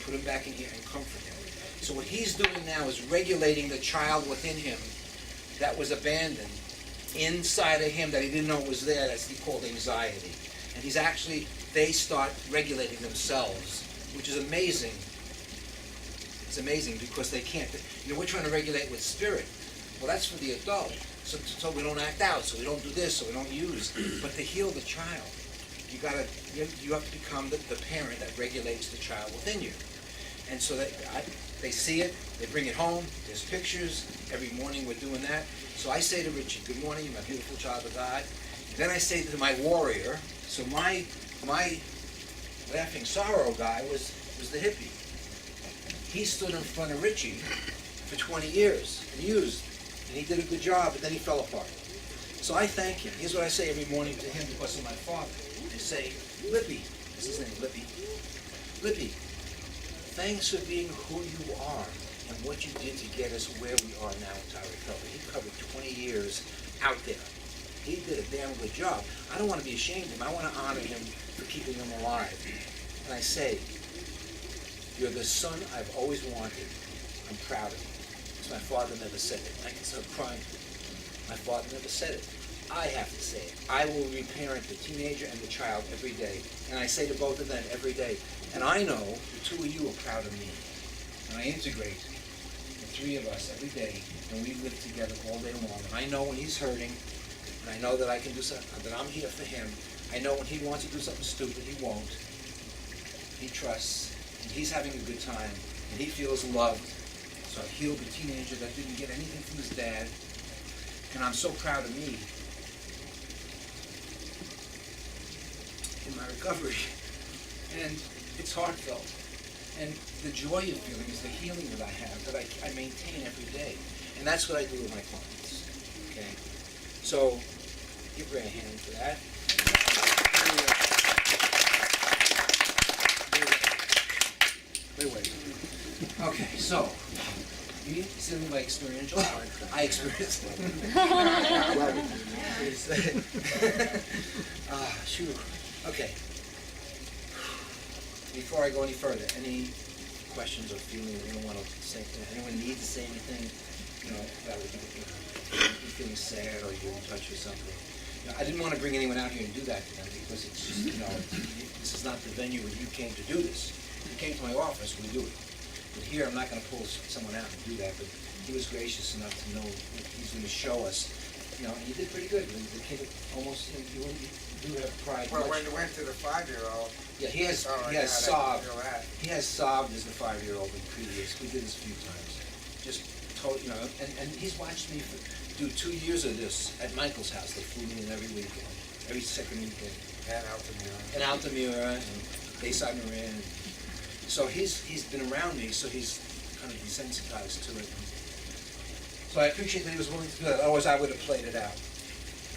Put him back in here and comfort him. So what he's doing now is regulating the child within him that was abandoned inside of him that he didn't know was there. That's called anxiety. And they start regulating themselves, which is amazing. It's amazing because they can't. We're trying to regulate with spirit. Well, that's for the adult. So we don't act out, so we don't do this, so we don't use. But to heal the child, you have to become the parent that regulates the child within you. And so they see it, they bring it home, there's pictures, every morning we're doing that. So I say to Richie, good morning, my beautiful child of God. Then I say to my warrior, so my Laughing Sorrow guy was the hippie. He stood in front of Richie for 20 years and used, and he did a good job, but then he fell apart. So I thank him. Here's what I say every morning to him because of my father. I say, Lippy, this is his name, Lippy. Lippy, thanks for being who you are and what you did to get us where we are now with our recovery. He covered 20 years out there. He did a damn good job. I don't want to be ashamed of him. I want to honor him for keeping him alive. And I say, you're the son I've always wanted. I'm proud of you. Because my father never said it. I can start crying. My father never said it. I have to say it. I will reparent the teenager and the child every day. And I say to both of them every day. And I know the two of you are proud of me. And I integrate the three of us every day, and we live together all day long. And I know when he's hurting, and I know that I can do something, that I'm here for him. I know when he wants to do something stupid, he won't. He trusts, and he's having a good time, and he feels loved. So I healed the teenager that didn't get anything from his dad, and I'm so proud of me in my recovery. And it's heartfelt. And the joy you're feeling is the healing that I have, that I maintain every day. And that's what I do with my clients. Okay? So, give Ray a hand for that. Okay, so, you seem like experiential. I experienced it. Shoot. Okay. Before I go any further, any questions or feelings anyone want to say? Anyone need to say anything? That would be, you're feeling sad or you're in touch with something. I didn't want to bring anyone out here and do that to them because it's just, this is not the venue where you came to do this. If you came to my office, we do it. But here, I'm not going to pull someone out and do that. But he was gracious enough to know that he's going to show us. And he did pretty good. The kid almost, you do have pride. Well, when you went to the 5-year-old. Yeah, he has sobbed. He has sobbed as the 5-year-old in previous. We did this a few times. Just totally, and he's watched me do 2 years of this at Michael's house. They flew me in every weekend, every second weekend. And Altamira. And Altamira and Bayside Marin. So he's been around me, so he's kind of desensitized to it. So I appreciate that he was willing to do that. Otherwise, I would have played it out.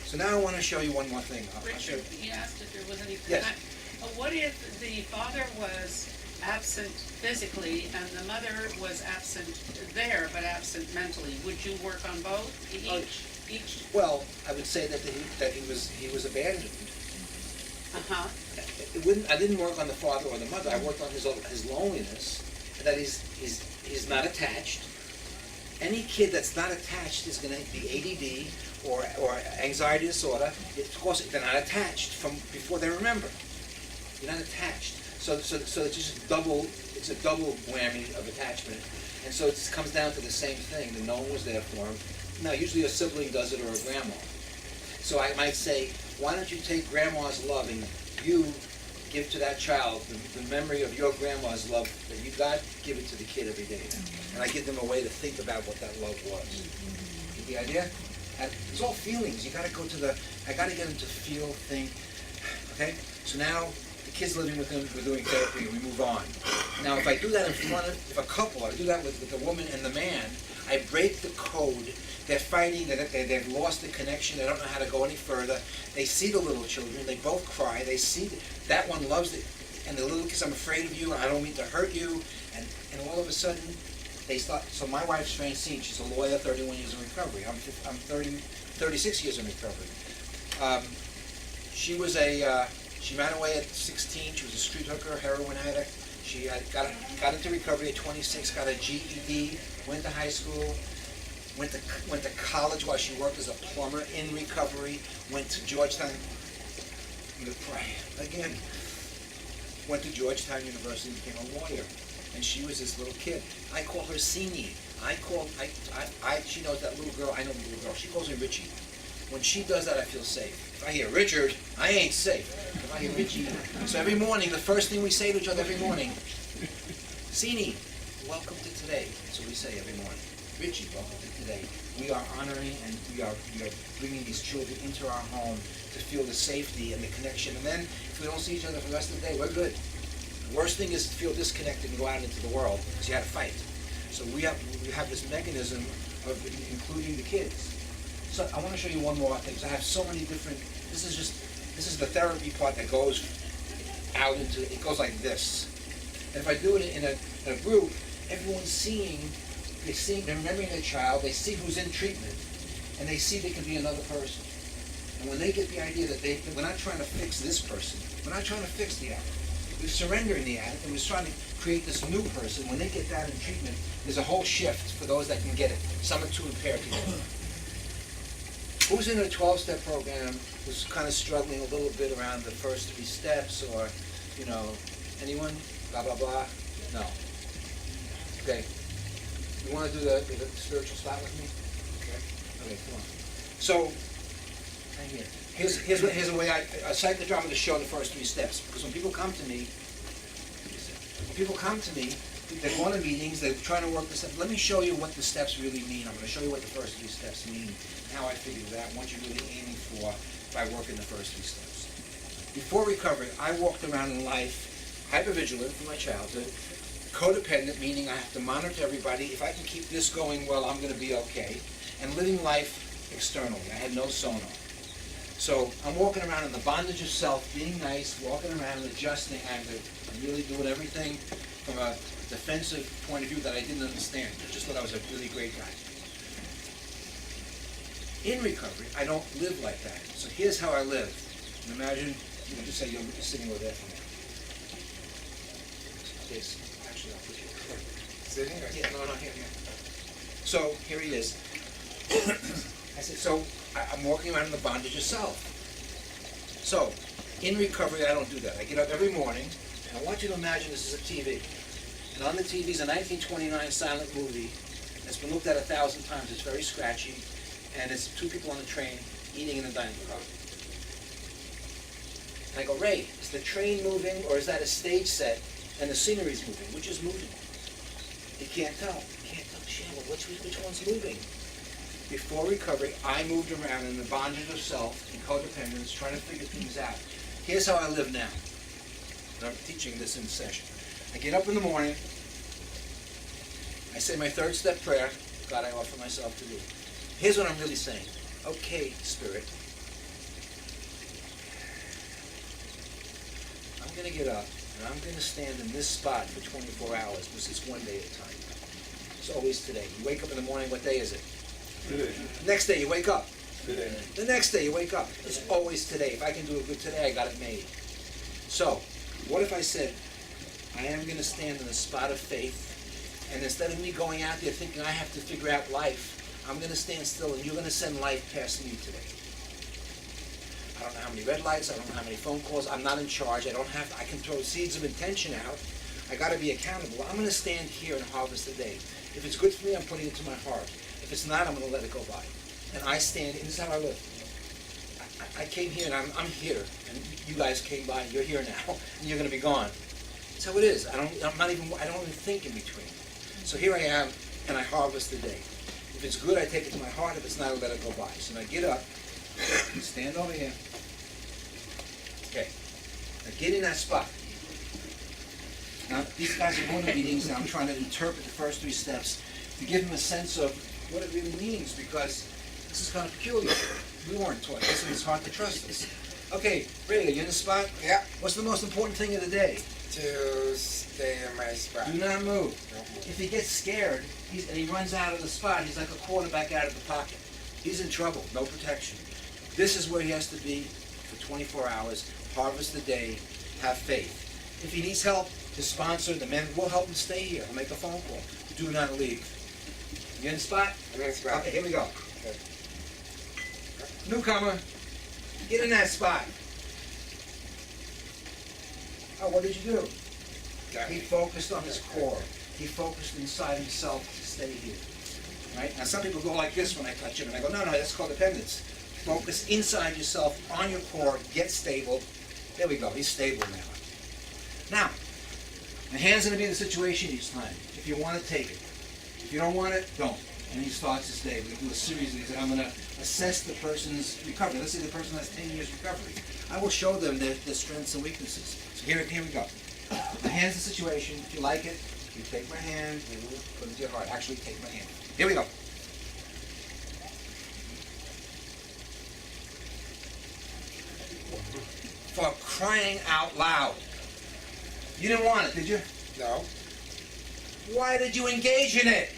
So now I want to show you one more thing. Richard, he asked if there was any. Yes. What if the father was absent physically and the mother was absent there but absent mentally? Would you work on both? Each? Well, I would say that he was abandoned. I didn't work on the father or the mother. I worked on his loneliness, and that he's not attached. Any kid that's not attached is going to be ADD or anxiety disorder. Of course, they're not attached from before they remember. You're not attached. So it's just double. It's a double whammy of attachment, and so it comes down to the same thing. That no one was there for him. Now, usually a sibling does it or a grandma. So I might say, why don't you take grandma's love and you give to that child the memory of your grandma's love that you got, give it to the kid every day. And I give them a way to think about what that love was. Get the idea? It's all feelings. You got to go to I got to get them to feel, think. Okay? So now the kid's living with them, we're doing therapy, and we move on. Now if I do that in front of a couple, I do that with the woman and the man, I break the code. They're fighting, they've lost the connection, they don't know how to go any further. They see the little children, they both cry, they see that one loves it, and the little kids, I'm afraid of you, and I don't mean to hurt you, and all of a sudden, they start, so my wife's Francine, she's a lawyer, 31 years in recovery. I'm 36 years in recovery. She ran away at 16, she was a street hooker, heroin addict. She got into recovery at 26, got a GED, went to high school, went to college while she worked as a plumber in recovery, went to Georgetown, I'm gonna pray again, went to Georgetown University and became a lawyer. And she was this little kid. I call her Sini. She knows that little girl, I know the little girl. She calls me Richie. When she does that, I feel safe. If I hear Richard, I ain't safe. If I hear Richie, so every morning, the first thing we say to each other every morning, Sini, welcome to today. That's what we say every morning. Richie, welcome to today. We are honoring and we are bringing these children into our home to feel the safety and the connection. And then if we don't see each other for the rest of the day, we're good. The worst thing is to feel disconnected and go out into the world because you had a fight. So we have this mechanism of including the kids. So I want to show you one more thing. So I have so many different. This is the therapy part that goes out into. It goes like this. And if I do it in a group, everyone's seeing they're remembering their child, they see who's in treatment, and they see they can be another person. And when they get the idea that we're not trying to fix this person, we're not trying to fix the addict. We're surrendering the addict, and we're trying to create this new person. When they get that in treatment, there's a whole shift for those that can get it. Some are too impaired to get it. Who's in a 12-step program who's kind of struggling a little bit around the first 3 steps, or, anyone? Blah, blah, blah? No. Okay. You want to do the spiritual spot with me? Okay, come on. So, right here. Here's a way I cite the drama to show the first 3 steps. Because when people come to me, they go to meetings, they're trying to work this up. Let me show you what the steps really mean. I'm going to show you what the first 3 steps mean, and how I figured it out, and what you're really aiming for by working the first 3 steps. Before recovery, I walked around in life hypervigilant from my childhood, codependent, meaning I have to monitor everybody. If I can keep this going well, I'm going to be okay. And living life externally. I had no sonar. So I'm walking around in the bondage of self, being nice, walking around and adjusting. I'm really doing everything from a defensive point of view that I didn't understand. I just thought I was a really great guy. In recovery, I don't live like that. So here's how I live. And imagine, just say you're sitting over there for me. Yes. Actually, I'll put you here. Sitting? Yeah, no, here. So, here he is. I said, so I'm walking around in the bondage of self. So, in recovery, I don't do that. I get up every morning, and I want you to imagine this is a TV. And on the TV is a 1929 silent movie that's been looked at 1,000 times. It's very scratchy, and it's 2 people on the train eating in a dining car. And I go, Ray, is the train moving, or is that a stage set, and the scenery's moving? Which is moving? You can't tell. Shallow. Which one's moving? Before recovery, I moved around in the bondage of self and codependence, trying to figure things out. Here's how I live now. And I'm teaching this in session. I get up in the morning. I say my 3rd step prayer. God, I offer myself to you. Here's what I'm really saying. Okay, Spirit. I'm going to get up, and I'm going to stand in this spot for 24 hours, because it's one day at a time. It's always today. You wake up in the morning, what day is it? Today. Next day you wake up. Today. The next day you wake up. It's always today. If I can do it good today, I got it made. So, what if I said, I am going to stand in the spot of faith, and instead of me going out there thinking I have to figure out life, I'm going to stand still, and you're going to send life past me today. I don't know how many red lights, I don't know how many phone calls, I'm not in charge, I can throw seeds of intention out, I got to be accountable. I'm going to stand here and harvest the day. If it's good for me, I'm putting it to my heart. If it's not, I'm going to let it go by. And I stand, and this is how I live. I came here, and I'm here, and you guys came by, and you're here now, and you're going to be gone. That's how it is. I don't even think in between. So here I am, and I harvest the day. If it's good, I take it to my heart. If it's not, I let it go by. So now get up, stand over here. Okay. Now get in that spot. Now, these guys are going to meetings, and I'm trying to interpret the first 3 steps to give them a sense of what it really means, because this is kind of peculiar. We weren't taught this, and it's hard to trust this. Okay, Ray, are you in the spot? Yeah. What's the most important thing of the day? To stay in my spot. Do not move. If he gets scared and he runs out of the spot, he's like a quarterback out of the pocket. He's in trouble, no protection. This is where he has to be for 24 hours, harvest the day, have faith. If he needs help, his sponsor, the men, will help him stay here. I'll make a phone call. Do not leave. You in the spot? I'm in the spot. Okay, here we go. Okay. Newcomer, get in that spot. Oh, what did you do? He focused on his core. He focused inside himself to stay here. Right? Now some people go like this when I touch him, and I go, no, that's codependence. Focus inside yourself, on your core, get stable. There we go, he's stable now. Now, the hand's going to be in the situation each time. If you want to, take it. If you don't want it, don't. And he starts his day. We're going to do a series of these, and I'm going to assess the person's recovery. Let's say the person has 10 years recovery. I will show them their strengths and weaknesses. So here we go. The hand's the situation. If you like it, you take my hand, you put it to your heart. Actually, take my hand. Here we go. For crying out loud. You didn't want it, did you? No. Why did you engage in it?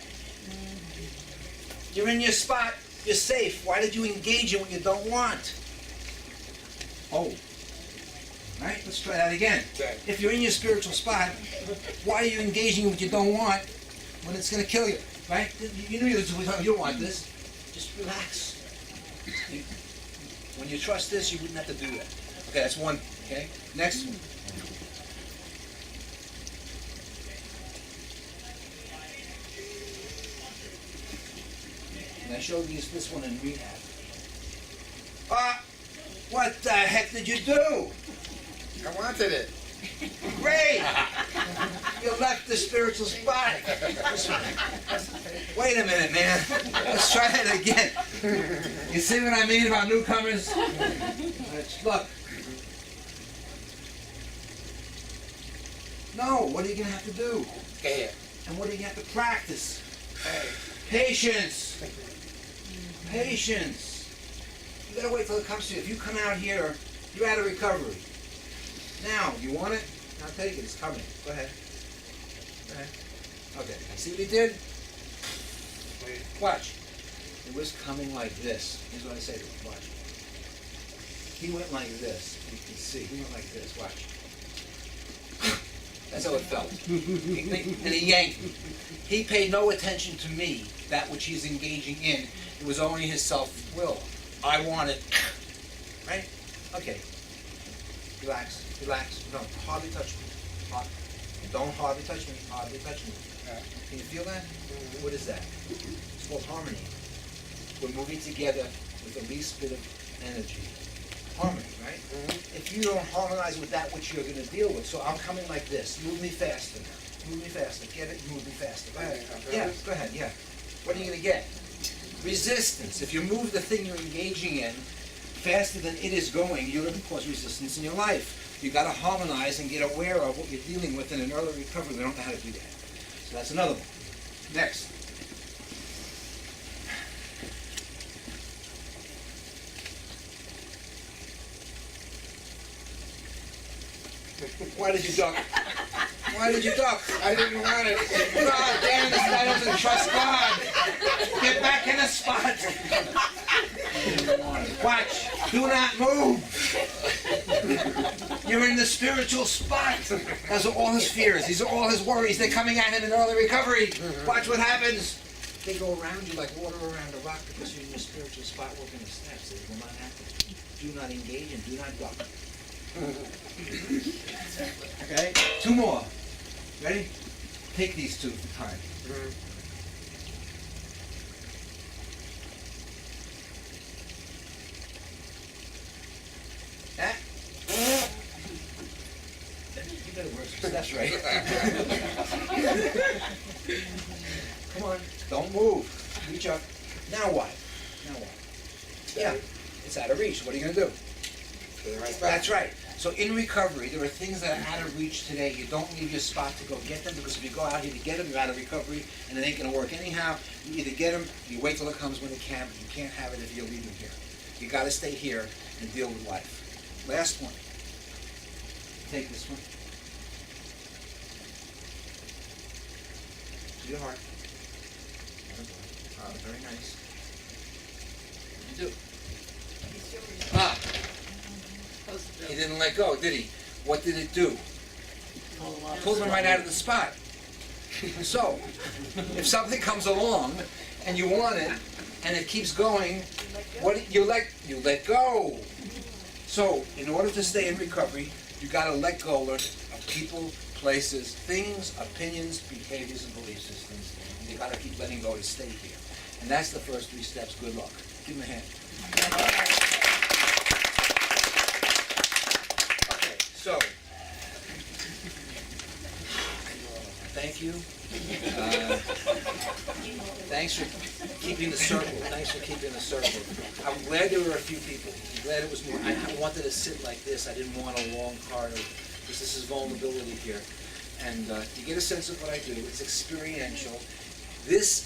You're in your spot. You're safe. Why did you engage in what you don't want? Oh. Right? Let's try that again. If you're in your spiritual spot, why are you engaging in what you don't want when it's going to kill you? Right? You knew you don't want this. Just relax. When you trust this, you wouldn't have to do that. Okay, that's one. Okay? Next one. And I showed you this one in rehab. What the heck did you do? I wanted it. Great! You left the spiritual spot. Wait a minute, man. Let's try that again. You see what I mean about newcomers? Look. No, what are you going to have to do? Okay. And what are you going to have to practice? Patience. Patience. You got to wait till it comes to you. If you come out here, you're out of recovery. Now, you want it? Now take it. It's coming. Go ahead. Go ahead. Okay. See what he did? Watch. It was coming like this. Here's what I say to him. Watch. He went like this. You can see. He went like this. Watch. That's how it felt. And he yanked me. He paid no attention to me, that which he's engaging in. It was only his self-will. I want it. Right? Okay. Relax. Relax. Don't hardly touch me. Don't hardly touch me. Hardly touch me. Can you feel that? What is that? It's called harmony. We're moving together with the least bit of energy. Harmony, right? If you don't harmonize with that which you're going to deal with, so I'm coming like this. Move me faster now. Move me faster. Get it? Move me faster. Go ahead. Yeah, go ahead. Yeah. What are you going to get? Resistance. If you move the thing you're engaging in faster than it is going, you're going to cause resistance in your life. You got to harmonize and get aware of what you're dealing with in an early recovery. We don't know how to do that. So that's another one. Next. Why did you duck? Why did you duck? I didn't want it. God damn, this guy doesn't trust God. Get back in the spot. Watch. Do not move. You're in the spiritual spot. Those are all his fears. These are all his worries. They're coming at him in early recovery. Watch what happens. They go around you like water around a rock because you're in your spiritual spot working the steps. It will not happen. Do not engage and do not duck. Okay? Two more. Ready? Take these two for time. That? You better work some steps right. Come on. Don't move. Reach up. Now what? Now what? Yeah. It's out of reach. What are you going to do? That's right. So in recovery, there are things that are out of reach today. You don't leave your spot to go get them, because if you go out here to get them, you're out of recovery, and it ain't going to work anyhow. You either get them, you wait till it comes when it can, but you can't have it if you're leaving here. You got to stay here and deal with life. Last one. Take this one. To your heart. Very nice. What did you do? He didn't let go, did he? What did it do? Pulled him right out of the spot. So, if something comes along and you want it and it keeps going, what you let go. So, in order to stay in recovery, you got to let go of people, places, things, opinions, behaviors, and belief systems. And you got to keep letting go to stay here. And that's the first 3 steps. Good luck. Give him a hand. Okay, so thank you. Thanks for keeping the circle. Thanks for keeping the circle. I'm glad there were a few people. I'm glad it was more. I wanted to sit like this. I didn't want a long corridor because this is vulnerability here. And you get a sense of what I do. It's experiential.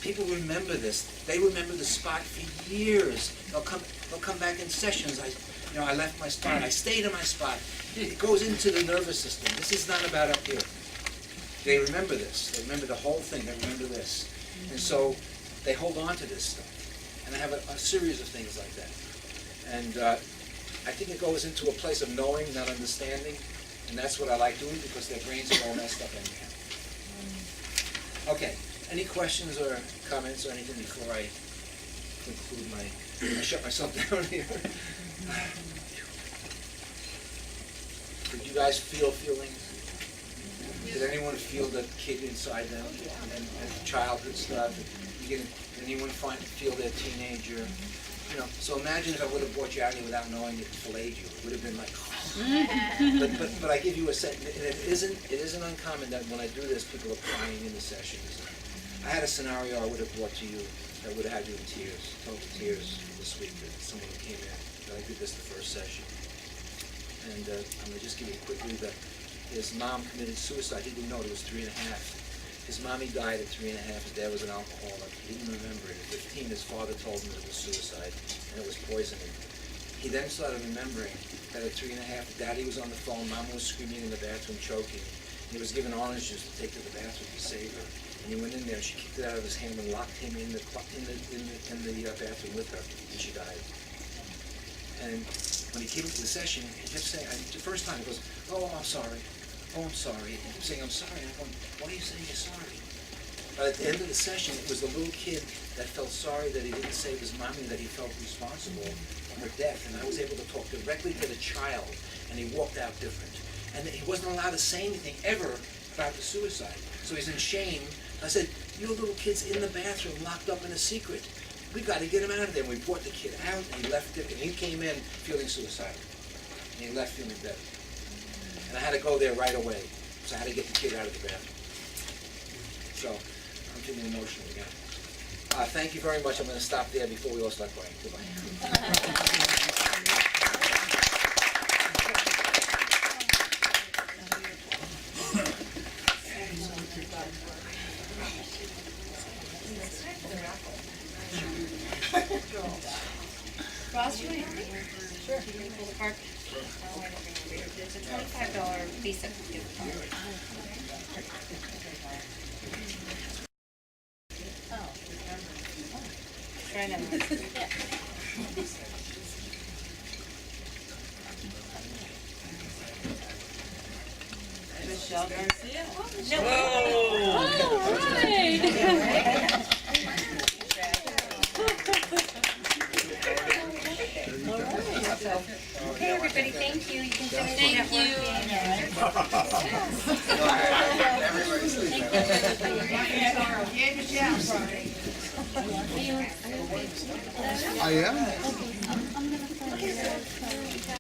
People remember this. They remember the spot for years. They'll come back in sessions. I left my spot. I stayed in my spot. It goes into the nervous system. This is not about up here. They remember this. They remember the whole thing. They remember this. And so they hold on to this stuff. And I have a series of things like that. And I think it goes into a place of knowing, not understanding, and that's what I like doing because their brains are all messed up anyhow. Okay, any questions or comments or anything before I conclude I shut myself down here? Did you guys feel feelings? Did anyone feel the kid inside them and childhood stuff? Did anyone feel their teenager? You know, so imagine if I would have brought you out here without knowing it and filleted you. It would have been like, but I give you a set, and it isn't uncommon that when I do this, people are crying in the sessions. I had a scenario I would have brought to you that would have had you in tears, total tears this week. That someone who came in, that I did this the first session, and I'm gonna just give you quickly that his mom committed suicide. He didn't know it was 3.5. His mommy died at 3.5. His dad was an alcoholic. He didn't remember it. At 15, his father told him that it was suicide, and it was poisoning. He then started remembering that at 3.5, Daddy was on the phone, Mama was screaming in the bathroom, choking. He was given orange juice to take to the bathroom to save her. And he went in there, and she kicked it out of his hand and locked him in the bathroom with her, and she died. And when he came into the session, he kept saying, the first time he goes, "Oh, I'm sorry. Oh, I'm sorry." He kept saying, "I'm sorry." And I'm going, "Why are you saying you're sorry?" But at the end of the session, it was the little kid that felt sorry that he didn't save his mommy, that he felt responsible for her death. And I was able to talk directly to the child, and he walked out different. And he wasn't allowed to say anything ever about the suicide. So he's in shame. I said, "Your little kid's in the bathroom, locked up in a secret. We've got to get him out of there." And we brought the kid out, and he left it, and he came in feeling suicidal. And he left feeling better. And I had to go there right away. So I had to get the kid out of the bathroom. So I'm feeling emotional again. Thank you very much. I'm going to stop there before we all start crying. Goodbye. Ross, you want to Sure. Pull the card. It's a $25 Visa gift card. Try that Michelle Garcia. All right. Okay, everybody, thank you. You can finish Thank you. I am.